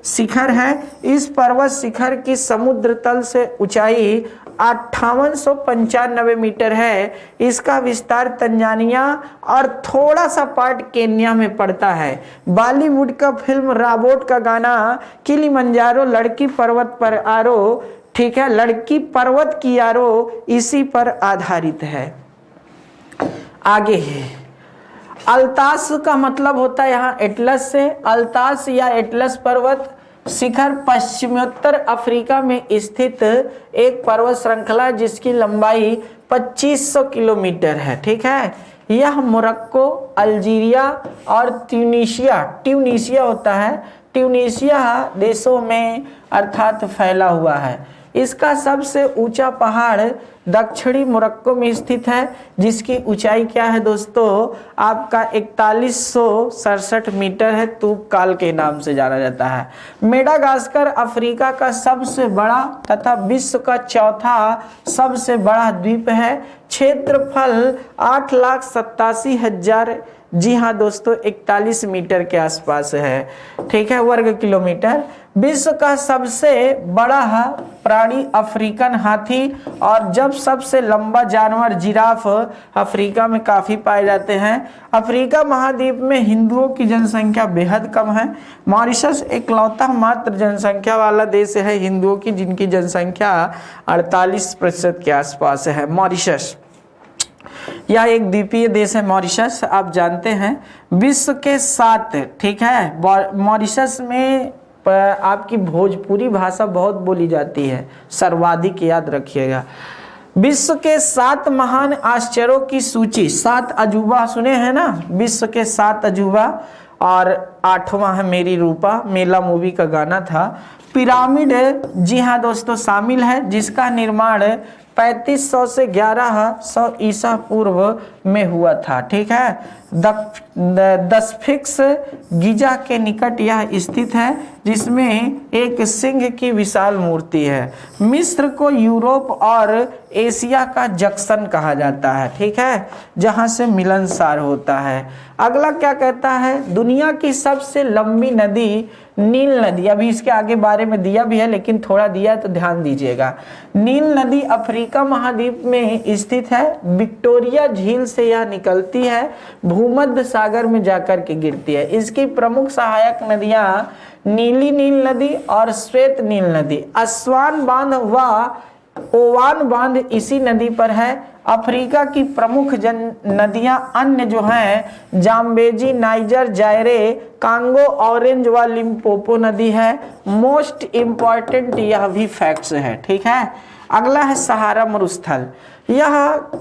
S1: शिखर है। इस पर्वत शिखर की समुद्र तल से ऊंचाई 5895 मीटर है। इसका विस्तार तंजानिया और थोड़ा सा पार्ट केन्या में पड़ता है। बॉलीवुड का फिल्म राबोट का गाना किलिमंजारो लड़की पर्वत पर आरो, ठीक है, लड़की पर्वत की आरो, इसी पर आधारित है। आगे है अल्तास का मतलब होता है यहाँ एटलस से। अल्तास या एटलस पर्वत शिखर पश्चिमोत्तर अफ्रीका में स्थित एक पर्वत श्रृंखला जिसकी लंबाई 2500 किलोमीटर है, ठीक है। यह मोरक्को, अल्जीरिया और ट्यूनीशिया होता है, ट्यूनीशिया देशों में अर्थात फैला हुआ है। इसका सबसे ऊंचा पहाड़ दक्षिणी मोरक्को में स्थित है, जिसकी ऊंचाई क्या है दोस्तों? आपका 4167 मीटर है, तूबकाल के नाम से जाना जाता है। मेडागास्कर अफ्रीका का सबसे बड़ा तथा विश्व का चौथा सबसे बड़ा द्वीप है। क्षेत्रफल 8,87,000, जी हाँ दोस्तों, 41 मीटर के आसपास है, ठीक है, वर्ग किलोमीटर। विश्व का सबसे बड़ा प्राणी अफ्रीकन हाथी और जब सबसे लंबा जानवर जिराफ अफ्रीका में काफी पाए जाते हैं। अफ्रीका महाद्वीप में हिंदुओं की जनसंख्या बेहद कम है। मॉरिशस इकलौता मात्र जनसंख्या वाला देश है हिंदुओं की जिनकी जनसंख्या 48% के आसपास है। मॉरिशस यह एक द्वीपीय देश है। मॉरिशस आप जानते हैं विश्व के 7, ठीक है, मॉरिशस में आपकी भोजपुरी भाषा बहुत बोली जाती है, सर्वाधिक याद रखिएगा। विश्व के 7 महान आश्चर्यों की सूची, 7 अजूबा सुने हैं ना, विश्व के 7 अजूबा, और 8वां है मेरी रूपा, मेला मूवी का गाना था। पिरामिड, जी हाँ दोस्तों, शामिल है, जिसका निर्माण 3500 से 1100 ईसा पूर्व में हुआ था, ठीक है। दस्फिक्स गीजा के निकट यह स्थित है, जिसमें एक सिंह की विशाल मूर्ति है। मिस्र को यूरोप और एशिया का जंक्शन कहा जाता है, ठीक है, जहां से मिलनसार होता है। अगला क्या कहता है? दुनिया की सबसे लंबी नदी नील नदी, अभी इसके आगे बारे में दिया भी है लेकिन थोड़ा दिया तो ध्यान दीजिएगा। नील नदी अफ्रीका महाद्वीप में स्थित है। विक्टोरिया झील से यह निकलती है, भूमध्य सागर में जाकर के गिरती है। इसकी प्रमुख सहायक नदियां नीली नील नदी और श्वेत नील नदी। अस्वान बांध व ओवान बांध इसी नदी पर है। अफ्रीका की प्रमुख नदियां अन्य जो हैं जाम्बेजी, नाइजर, जायरे, कांगो, ऑरेंज व लिम्पोपो नदी है। मोस्ट इंपॉर्टेंट यह भी फैक्ट्स है, ठीक है। अगला है सहारा मरुस्थल। यह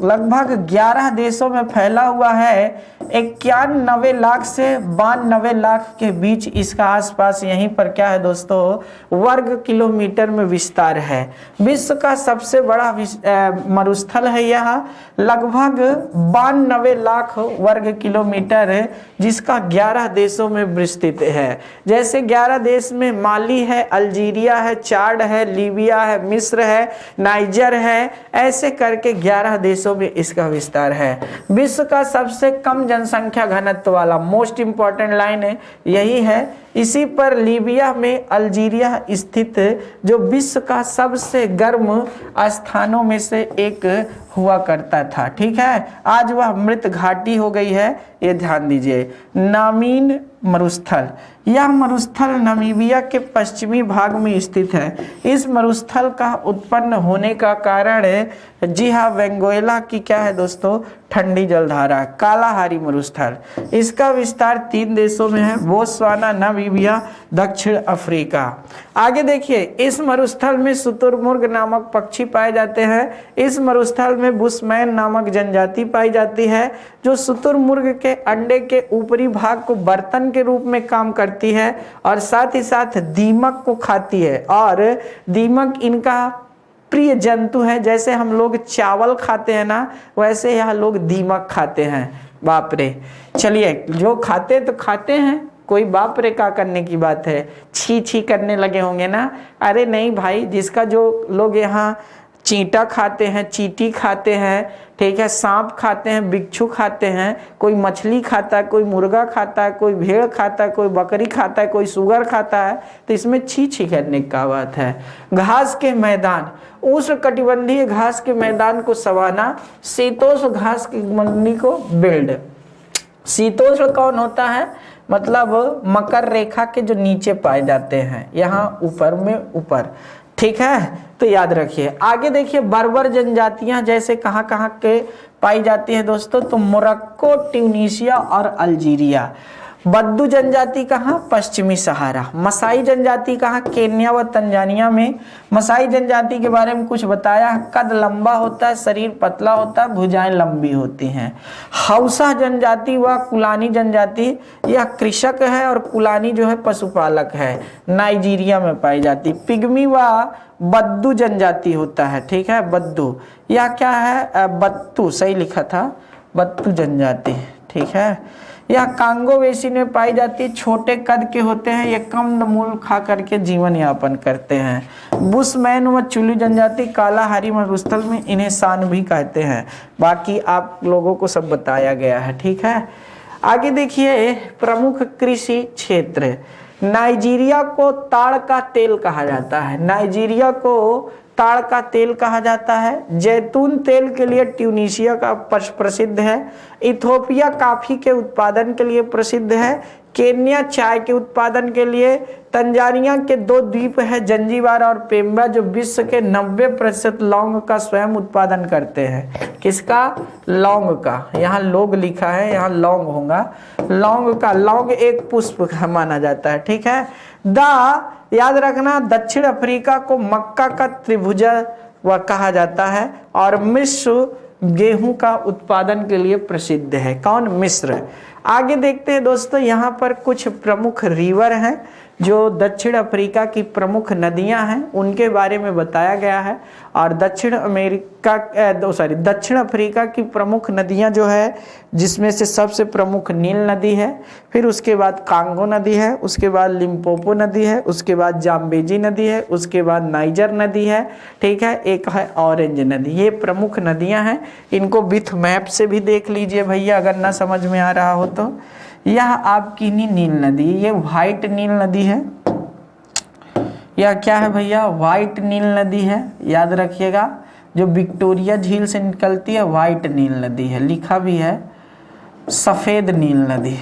S1: लगभग 11 देशों में फैला हुआ है। 91 लाख से 92 लाख के बीच इसका आसपास यहीं पर क्या है दोस्तों, वर्ग किलोमीटर में विस्तार है। विश्व का सबसे बड़ा मरुस्थल है यह, लगभग 92 लाख वर्ग किलोमीटर, जिसका 11 देशों में विस्तृत है। जैसे 11 देश में माली है, अल्जीरिया है, चाड है, लीबिया है, मिस्र है, नाइजर है, ऐसे करके 11 देशों में इसका विस्तार है। विश्व का सबसे कम जनसंख्या घनत्व वाला मोस्ट इंपॉर्टेंट लाइन है यही है। इसी पर लीबिया में अल्जीरिया स्थित, जो विश्व का सबसे गर्म स्थानों में से एक हुआ करता था, ठीक है। आज वह मृत घाटी हो गई है, ये ध्यान दीजिए। नामीन मरुस्थल, यह मरुस्थल नामीबिया के पश्चिमी भाग में स्थित है। इस मरुस्थल का उत्पन्न होने का कारण जी हाँ वेंगुएला की क्या है दोस्तों, ठंडी जलधारा। कालाहारी मरुस्थल, इसका विस्तार 3 देशों में है, बोत्सवाना, नामीबिया, दक्षिण अफ्रीका। आगे देखिए, इस मरुस्थल में शुतुरमुर्ग नामक पक्षी पाए जाते हैं। इस मरुस्थल में बुशमैन नामक जनजाति पाई जाती है, जो शुतुरमुर्ग के अंडे के ऊपरी भाग को बर्तन के रूप में काम करती है और साथ ही साथ दीमक को खाती है। और दीमक इनका प्रिय जंतु है। जैसे हम लोग चावल खाते हैं ना, वैसे यह लोग दीमक खाते हैं। बाप रे, चलिए, जो खाते तो खाते हैं, कोई बाप रे का करने की बात है, छी छी करने लगे होंगे ना। अरे नहीं भाई, जिसका जो लोग यहाँ चींटा खाते हैं, चींटी खाते हैं, ठीक है, सांप खाते हैं, बिच्छू खाते हैं, कोई मछली खाता है, कोई मुर्गा खाता है, कोई भेड़ खाता है, कोई बकरी खाता है, कोई सुगर खाता है, तो इसमें छी छी करने का बात है। घास के मैदान, उष्णकटिबंधीय घास के मैदान को सवाना, शीतोष्ण घास की मंडी को बेल्ट। शीतोष्ण कौन होता है, मतलब मकर रेखा के जो नीचे पाए जाते हैं, यहाँ ऊपर में ऊपर, ठीक है, तो याद रखिए। आगे देखिए, बर्बर जनजातियां जैसे कहाँ कहाँ के पाई जाती है दोस्तों, तो मोरक्को, ट्यूनीशिया और अल्जीरिया। बद्दू जनजाति कहाँ, पश्चिमी सहारा। मसाई जनजाति कहाँ, केन्या व तंजानिया में। मसाई जनजाति के बारे में कुछ बताया, कद लंबा होता है, शरीर पतला होता है, भुजाएं लंबी होती हैं। हौसा जनजाति व कुलानी जनजाति, यह कृषक है और कुलानी जो है पशुपालक है, नाइजीरिया में पाई जाती। पिग्मी व बद्दू जनजाति होता है, ठीक है, बद्दू, यह क्या है, बत्तू, सही लिखा था, बत्तू जनजाति, ठीक है। यह कांगो बेसिन में पाई जाती है, छोटे कद के होते हैं, ये कम मूल खा करके जीवन यापन करते हैं। बुशमैन व चुली जनजाति कालाहारी मरुस्थल में, इन्हें सान भी कहते हैं। बाकी आप लोगों को सब बताया गया है, ठीक है। आगे देखिए, प्रमुख कृषि क्षेत्र। नाइजीरिया को ताड़ का तेल कहा जाता है, नाइजीरिया को ताड़ का तेल कहा जाता है। जैतून तेल के लिए ट्यूनीशिया का प्रसिद्ध है। इथोपिया कॉफी के उत्पादन के लिए प्रसिद्ध है। केन्या चाय के उत्पादन के लिए। तंजानिया के 2 द्वीप है, जंजीबार और पेम्बा, जो विश्व के 90% लौंग का स्वयं उत्पादन करते हैं। किसका, लौंग का, यहाँ लोग लिखा है, यहाँ लौंग होगा, लौंग का। लौंग एक पुष्प माना जाता है, ठीक है। याद रखना, दक्षिण अफ्रीका को मक्का का त्रिभुज कहा जाता है और मिस्र गेहूं का उत्पादन के लिए प्रसिद्ध है। कौन, मिस्र। आगे देखते हैं दोस्तों, यहाँ पर कुछ प्रमुख रिवर हैं, जो दक्षिण अफ्रीका की प्रमुख नदियां हैं, उनके बारे में बताया गया है। और दक्षिण अफ्रीका की प्रमुख नदियां जो है, जिसमें से सबसे प्रमुख नील नदी है, फिर उसके बाद कांगो नदी है, उसके बाद लिम्पोपो नदी है, उसके बाद जाम्बेजी नदी है, उसके बाद नाइजर नदी है, ठीक है, एक है ऑरेंज नदी। ये प्रमुख नदियां हैं, इनको विथ मैप से भी देख लीजिए भैया, अगर ना समझ में आ रहा हो तो। यह आपकी नील नदी, ये व्हाइट नील नदी है। यह क्या है भैया, व्हाइट नील नदी है, याद रखिएगा। जो विक्टोरिया झील से निकलती है, व्हाइट नील नदी है, लिखा भी है सफेद नील नदी।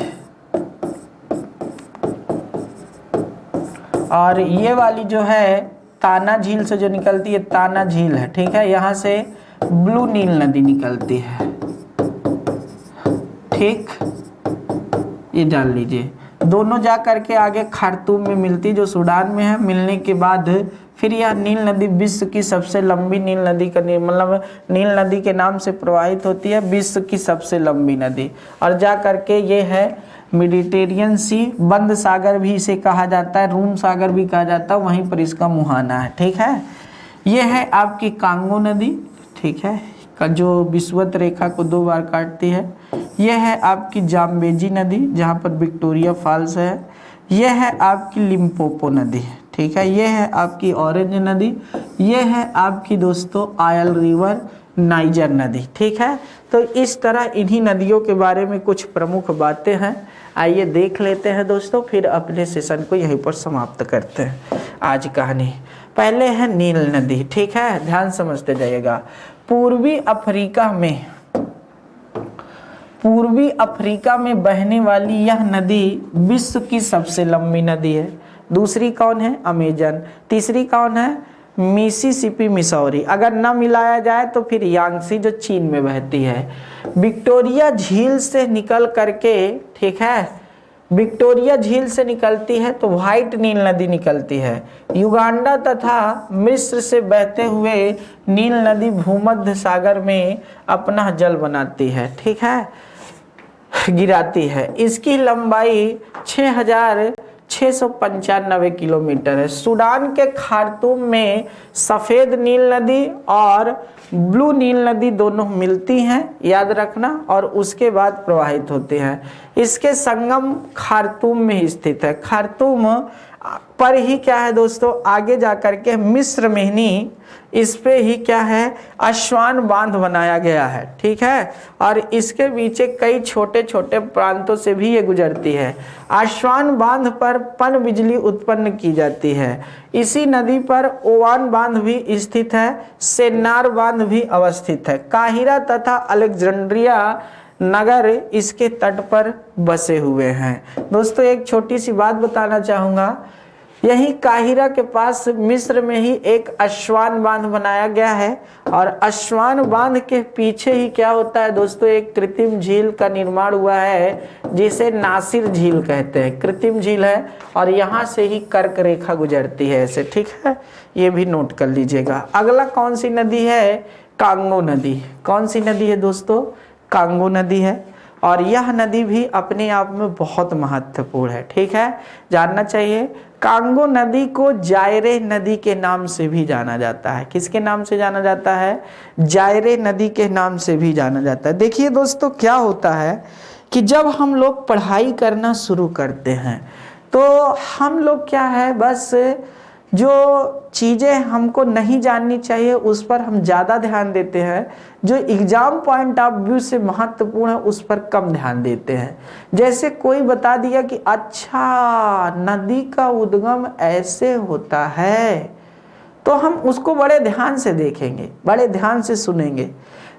S1: और ये वाली जो है ताना झील से जो निकलती है, ताना झील है, ठीक है, यहाँ से ब्लू नील नदी निकलती है, ठीक, ये डाल लीजिए। दोनों जा करके आगे खार्तूम में मिलती, जो सूडान में है। मिलने के बाद फिर यह नील नदी विश्व की सबसे लंबी नील नदी का मतलब नील नदी के नाम से प्रवाहित होती है, विश्व की सबसे लंबी नदी। और जा करके ये है मेडिटेरियन सी, बंद सागर भी इसे कहा जाता है, रूम सागर भी कहा जाता है, वहीं पर इसका मुहाना है, ठीक है। ये है आपकी कांगो नदी, ठीक है, जो विषुवत रेखा को 2 बार काटती है। यह है आपकी जाम्बेजी नदी, जहाँ पर विक्टोरिया फॉल्स है। यह है आपकी लिम्पोपो नदी, ठीक है। यह है आपकी ऑरेंज नदी। यह है आपकी दोस्तों आयल रिवर, नाइजर नदी, ठीक है। तो इस तरह इन्हीं नदियों के बारे में कुछ प्रमुख बातें हैं, आइए देख लेते हैं दोस्तों, फिर अपने सेशन को यहीं पर समाप्त करते हैं। आज कहानी पहले है नील नदी, ठीक है, ध्यान समझते जाइएगा। पूर्वी अफ्रीका में बहने वाली यह नदी विश्व की सबसे लंबी नदी है। दूसरी कौन है? अमेजन। तीसरी कौन है? Mississippi, Missouri. अगर न मिलाया जाए तो फिर यांगसी, जो चीन में बहती है। विक्टोरिया झील से निकल करके, ठीक है, विक्टोरिया झील से निकलती है तो व्हाइट नील नदी निकलती है। युगांडा तथा मिस्र से बहते हुए नील नदी भूमध्य सागर में अपना जल बनाती है, ठीक है, गिराती है। इसकी लंबाई 6,695 किलोमीटर है। सूडान के खार्तूम में सफ़ेद नील नदी और ब्लू नील नदी दोनों मिलती हैं, याद रखना, और उसके बाद प्रवाहित होते हैं। इसके संगम खार्तूम में ही स्थित है। खार्तूम पर ही क्या है दोस्तों, आगे जाकर के मिस्र में ही इस पे ही क्या है, आस्वान बांध बनाया गया है, ठीक है, और इसके पीछे कई छोटे छोटे प्रांतों से भी ये गुजरती है। आस्वान बांध पर पन बिजली उत्पन्न की जाती है। इसी नदी पर ओवान बांध भी स्थित है, सेन्नार बांध भी अवस्थित है। काहिरा तथा अलेक्जेंड्रिया नगर इसके तट पर बसे हुए हैं। दोस्तों एक छोटी सी बात बताना चाहूँगा, यही काहिरा के पास मिस्र में ही एक आस्वान बांध बनाया गया है, और आस्वान बांध के पीछे ही क्या होता है दोस्तों, एक कृत्रिम झील का निर्माण हुआ है जिसे नासिर झील कहते हैं। कृत्रिम झील है और यहाँ से ही कर्क रेखा गुजरती है ऐसे, ठीक है, ये भी नोट कर लीजिएगा। अगला कौन सी नदी है? कांगो नदी। कौन सी नदी है दोस्तों? कांगो नदी है, और यह नदी भी अपने आप में बहुत महत्वपूर्ण है, ठीक है, जानना चाहिए। कांगो नदी को जायरे नदी के नाम से भी जाना जाता है। किसके नाम से जाना जाता है? जायरे नदी के नाम से भी जाना जाता है। देखिए दोस्तों क्या होता है कि जब हम लोग पढ़ाई करना शुरू करते हैं तो हम लोग क्या है, बस जो चीज़ें हमको नहीं जाननी चाहिए उस पर हम ज़्यादा ध्यान देते हैं, जो एग्ज़ाम पॉइंट ऑफ व्यू से महत्वपूर्ण है उस पर कम ध्यान देते हैं। जैसे कोई बता दिया कि अच्छा नदी का उद्गम ऐसे होता है, तो हम उसको बड़े ध्यान से देखेंगे, बड़े ध्यान से सुनेंगे,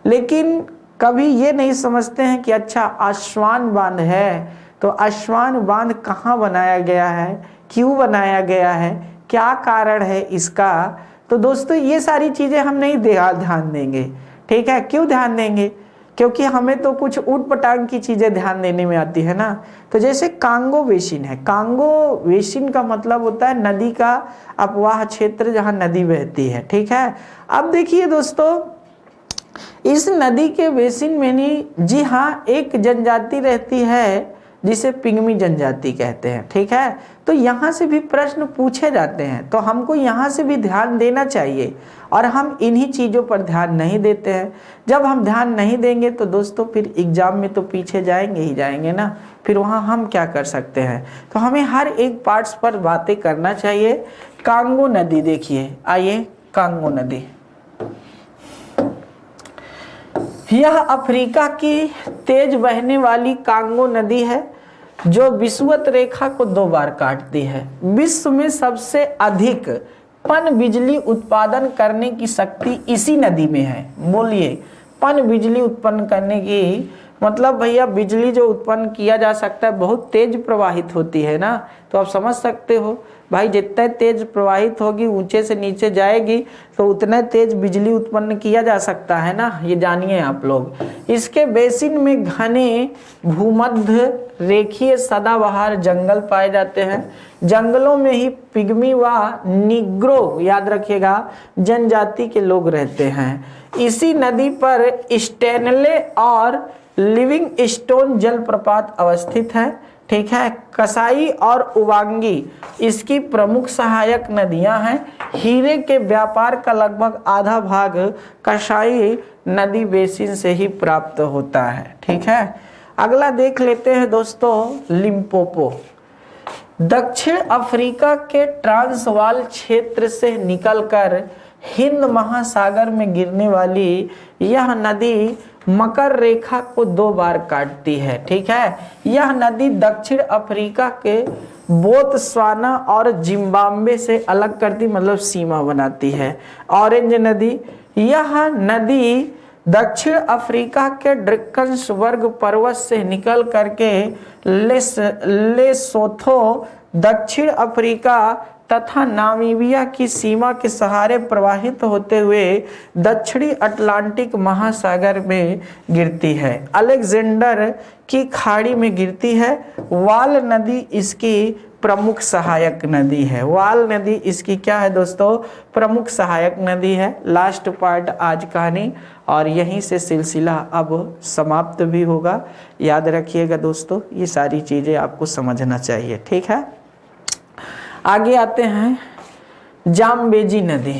S1: लेकिन कभी ये नहीं समझते हैं कि अच्छा आस्वान बांध है, तो आस्वान बांध कहाँ बनाया गया है, क्यों बनाया गया है, क्या कारण है इसका। तो दोस्तों ये सारी चीज़ें हम नहीं ध्यान देंगे, ठीक है। क्यों ध्यान देंगे? क्योंकि हमें तो कुछ ऊट पटांग की चीज़ें ध्यान देने में आती है ना। तो जैसे कांगो बेसिन है, कांगो बेसिन का मतलब होता है नदी का अपवाह क्षेत्र जहाँ नदी बहती है, ठीक है। अब देखिए दोस्तों इस नदी के बेसिन में नहीं, जी हाँ, एक जनजाति रहती है जिसे पिग्मी जनजाति कहते हैं, ठीक है। तो यहाँ से भी प्रश्न पूछे जाते हैं, तो हमको यहाँ से भी ध्यान देना चाहिए, और हम इन्हीं चीज़ों पर ध्यान नहीं देते हैं। जब हम ध्यान नहीं देंगे तो दोस्तों फिर एग्जाम में तो पीछे जाएंगे ही जाएंगे ना, फिर वहाँ हम क्या कर सकते हैं। तो हमें हर एक पार्ट्स पर बातें करना चाहिए। कांगो नदी देखिए, आइए कांगो नदी, यह अफ्रीका की तेज बहने वाली कांगो नदी है जो विषुवत रेखा को 2 बार काटती है। विश्व में सबसे अधिक पन बिजली उत्पादन करने की शक्ति इसी नदी में है। बोलिए, पन बिजली उत्पन्न करने की मतलब भैया बिजली जो उत्पन्न किया जा सकता है बहुत तेज प्रवाहित होती है ना, तो आप समझ सकते हो भाई जितने तेज प्रवाहित होगी ऊंचे से नीचे जाएगी तो उतने तेज बिजली उत्पन्न किया जा सकता है ना, ये जानिए आप लोग। इसके बेसिन में घने भूमध्य रेखीय सदाबहार जंगल पाए जाते हैं। जंगलों में ही पिग्मी व निग्रो, याद रखिएगा, जनजाति के लोग रहते हैं। इसी नदी पर स्टेनले और लिविंग स्टोन जलप्रपात अवस्थित है। ठीक है, कसाई और उबांगी इसकी प्रमुख सहायक नदियां हैं। हीरे के व्यापार का लगभग आधा भाग कसाई नदी बेसिन से ही प्राप्त होता है। ठीक है, अगला देख लेते हैं दोस्तों लिम्पोपो। दक्षिण अफ्रीका के ट्रांसवाल क्षेत्र से निकलकर हिंद महासागर में गिरने वाली यह नदी मकर रेखा को 2 बार काटती है। ठीक है, यह नदी दक्षिण अफ्रीका के बोत्सवाना और जिम्बाब्वे से अलग करती, मतलब सीमा बनाती है। ऑरेंज नदी, यह नदी दक्षिण अफ्रीका के ड्रिकन्सबर्ग पर्वत से निकल करके लेसोथो, दक्षिण अफ्रीका तथा नामीबिया की सीमा के सहारे प्रवाहित होते हुए दक्षिणी अटलांटिक महासागर में गिरती है। अलेक्जेंडर की खाड़ी में गिरती है। वाल नदी इसकी प्रमुख सहायक नदी है। वाल नदी इसकी क्या है दोस्तों, प्रमुख सहायक नदी है। लास्ट पार्ट आज कहानी, और यहीं से सिलसिला अब समाप्त भी होगा। याद रखिएगा दोस्तों, ये सारी चीज़ें आपको समझना चाहिए। ठीक है, आगे आते हैं जाम्बेजी नदी।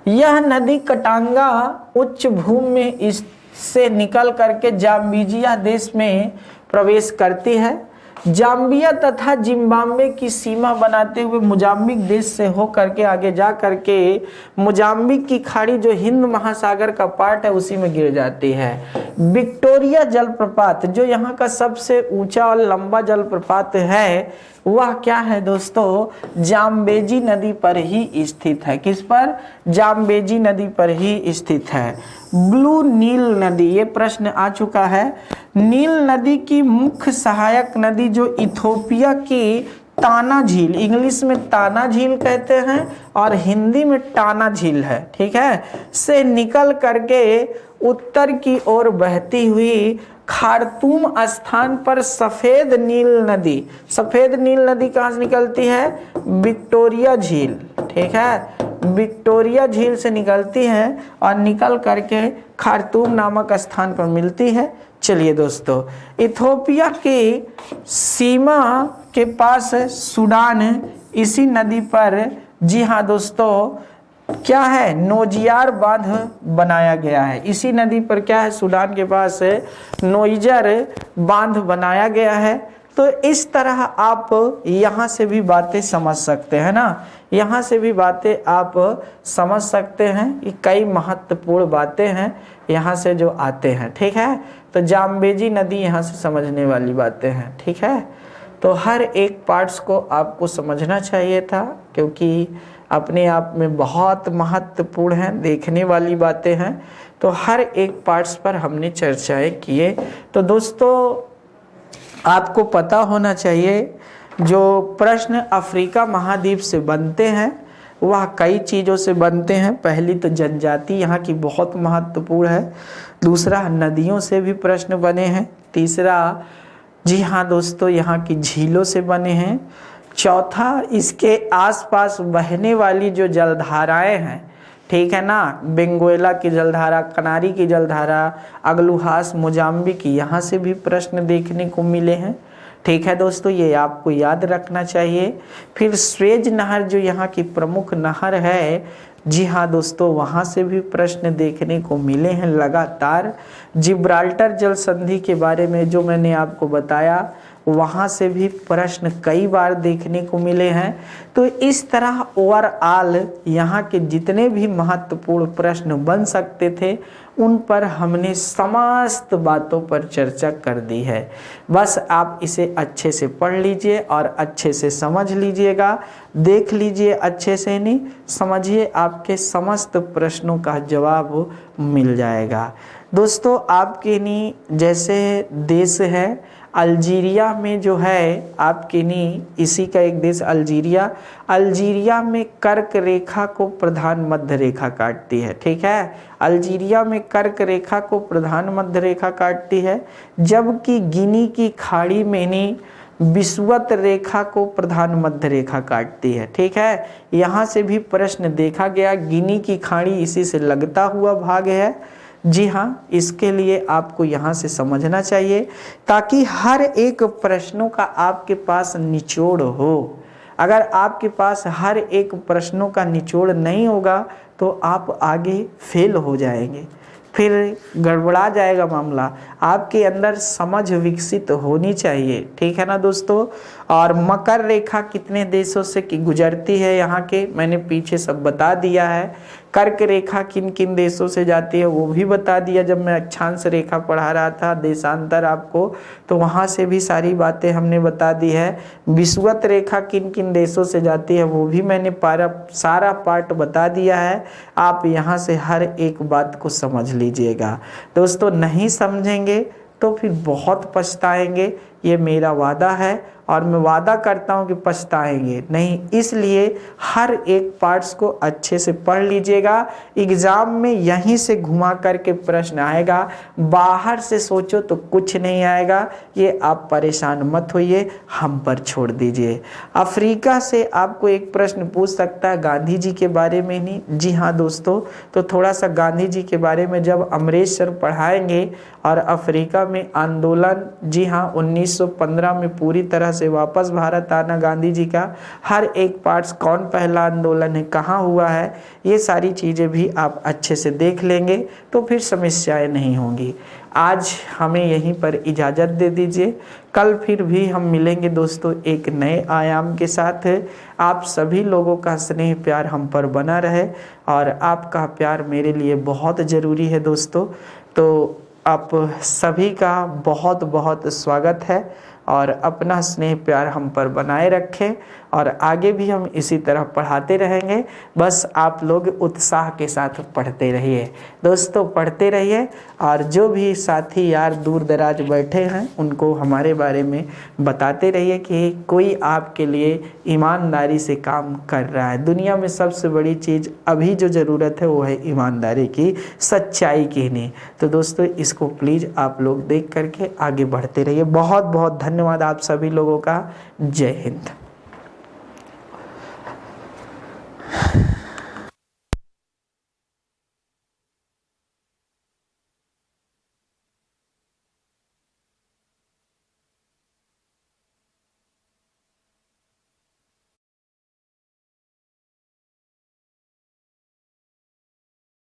S1: यह नदी कटांगा उच्च भूमि में इससे निकल करके जाम्बिजिया देश में प्रवेश करती है। जाम्बिया तथा जिम्बाब्वे की सीमा बनाते हुए मोजाम्बिक देश से होकर के आगे जा करके मोजाम्बिक की खाड़ी जो हिंद महासागर का पार्ट है उसी में गिर जाती है। विक्टोरिया जलप्रपात जो यहाँ का सबसे ऊंचा और लंबा जलप्रपात है वह क्या है दोस्तों, जाम्बेजी नदी पर ही स्थित है। किस पर, जाम्बेजी नदी पर ही स्थित है। ब्लू नील नदी, ये प्रश्न आ चुका है। नील नदी की मुख्य सहायक नदी जो इथोपिया की ताना झील, इंग्लिश में ताना झील कहते हैं और हिंदी में टाना झील है। ठीक है, से निकल करके उत्तर की ओर बहती हुई खार्तूम स्थान पर सफेद नील नदी, सफेद नील नदी कहाँ से निकलती है, विक्टोरिया झील। ठीक है, विक्टोरिया झील से निकलती है और निकल करके खार्तूम नामक स्थान पर मिलती है। चलिए दोस्तों, इथोपिया की सीमा के पास सूडान इसी नदी पर, जी हाँ दोस्तों, क्या है, नोजियार बांध बनाया गया है। इसी नदी पर क्या है, सूडान के पास नोइजर बांध बनाया गया है। तो इस तरह आप यहाँ से भी बातें समझ सकते हैं ना, यहाँ से भी बातें आप समझ सकते हैं। ये कई महत्वपूर्ण बातें हैं यहाँ से जो आते हैं। ठीक है, तो जाम्बेजी नदी यहाँ से समझने वाली बातें हैं। ठीक है, तो हर एक पार्ट्स को आपको समझना चाहिए था क्योंकि अपने आप में बहुत महत्वपूर्ण हैं, देखने वाली बातें हैं। तो हर एक पार्ट्स पर हमने चर्चाएं किए। तो दोस्तों आपको पता होना चाहिए जो प्रश्न अफ्रीका महाद्वीप से बनते हैं वह कई चीज़ों से बनते हैं। पहली तो जनजाति यहाँ की बहुत महत्वपूर्ण है। दूसरा नदियों से भी प्रश्न बने हैं। तीसरा जी हाँ दोस्तों यहाँ की झीलों से बने हैं। चौथा इसके आसपास बहने वाली जो जलधाराएं हैं, ठीक है ना, बेंगोएला की जलधारा, कनारी की जलधारा, अगलुहास, मोजाम्बिक, यहाँ से भी प्रश्न देखने को मिले हैं। ठीक है दोस्तों, ये आपको याद रखना चाहिए। फिर स्वेज नहर जो यहाँ की प्रमुख नहर है, जी हाँ दोस्तों, वहाँ से भी प्रश्न देखने को मिले हैं लगातार। जिब्राल्टर जल संधि के बारे में जो मैंने आपको बताया वहाँ से भी प्रश्न कई बार देखने को मिले हैं। तो इस तरह ओवरऑल यहाँ के जितने भी महत्वपूर्ण प्रश्न बन सकते थे उन पर हमने समस्त बातों पर चर्चा कर दी है। बस आप इसे अच्छे से पढ़ लीजिए और अच्छे से समझ लीजिएगा, देख लीजिए, अच्छे से नहीं समझिए, आपके समस्त प्रश्नों का जवाब मिल जाएगा। दोस्तों आपके नहीं जैसे देश है अल्जीरिया में जो है आपके नहीं, इसी का एक देश अल्जीरिया में कर्क रेखा को प्रधान मध्य रेखा काटती है। ठीक है, अल्जीरिया में कर्क रेखा को प्रधान मध्य रेखा काटती है, जबकि गिनी की खाड़ी में नहीं विषुवत रेखा को प्रधान मध्य रेखा काटती है। ठीक है, यहाँ से भी प्रश्न देखा गया, गिनी की खाड़ी इसी से लगता हुआ भाग है। जी हाँ, इसके लिए आपको यहाँ से समझना चाहिए ताकि हर एक प्रश्नों का आपके पास निचोड़ हो। अगर आपके पास हर एक प्रश्नों का निचोड़ नहीं होगा तो आप आगे फेल हो जाएंगे, फिर गड़बड़ा जाएगा मामला। आपके अंदर समझ विकसित होनी चाहिए। ठीक है ना दोस्तों। और मकर रेखा कितने देशों से गुजरती है यहाँ के मैंने पीछे सब बता दिया है। कर्क रेखा किन किन देशों से जाती है वो भी बता दिया जब मैं अक्षांश रेखा पढ़ा रहा था, देशांतर आपको, तो वहाँ से भी सारी बातें हमने बता दी है। विषुवत रेखा किन किन देशों से जाती है वो भी मैंने सारा पार्ट बता दिया है। आप यहाँ से हर एक बात को समझ लीजिएगा दोस्तों। नहीं समझेंगे तो फिर बहुत पछताएंगे, ये मेरा वादा है और मैं वादा करता हूँ कि पछताएंगे नहीं। इसलिए हर एक पार्ट्स को अच्छे से पढ़ लीजिएगा। एग्जाम में यहीं से घुमा करके प्रश्न आएगा, बाहर से सोचो तो कुछ नहीं आएगा। ये आप परेशान मत होइए, हम पर छोड़ दीजिए। अफ्रीका से आपको एक प्रश्न पूछ सकता है गांधी जी के बारे में नहीं। जी हाँ दोस्तों, तो थोड़ा सा गांधी जी के बारे में जब अमरेश सर पढ़ाएंगे। और अफ्रीका में आंदोलन, जी हाँ 1915 में पूरी तरह से वापस भारत आना गांधी जी का, हर एक पार्ट्स, कौन पहला आंदोलन है, कहाँ हुआ है, ये सारी चीज़ें भी आप अच्छे से देख लेंगे तो फिर समस्याएं नहीं होंगी। आज हमें यहीं पर इजाज़त दे दीजिए, कल फिर भी हम मिलेंगे दोस्तों एक नए आयाम के साथ। आप सभी लोगों का स्नेह प्यार हम पर बना रहे और आपका प्यार मेरे लिए बहुत ज़रूरी है दोस्तों। तो आप सभी का बहुत बहुत स्वागत है और अपना स्नेह प्यार हम पर बनाए रखें और आगे भी हम इसी तरह पढ़ाते रहेंगे। बस आप लोग उत्साह के साथ पढ़ते रहिए दोस्तों, पढ़ते रहिए। और जो भी साथी यार दूर दराज बैठे हैं उनको हमारे बारे में बताते रहिए कि कोई आपके लिए ईमानदारी से काम कर रहा है। दुनिया में सबसे बड़ी चीज़ अभी जो ज़रूरत है वो है ईमानदारी की, सच्चाई की नहीं। तो दोस्तों इसको प्लीज़ आप लोग देख करके आगे बढ़ते रहिए। बहुत बहुत धन्यवाद आप सभी लोगों का। जय हिंद।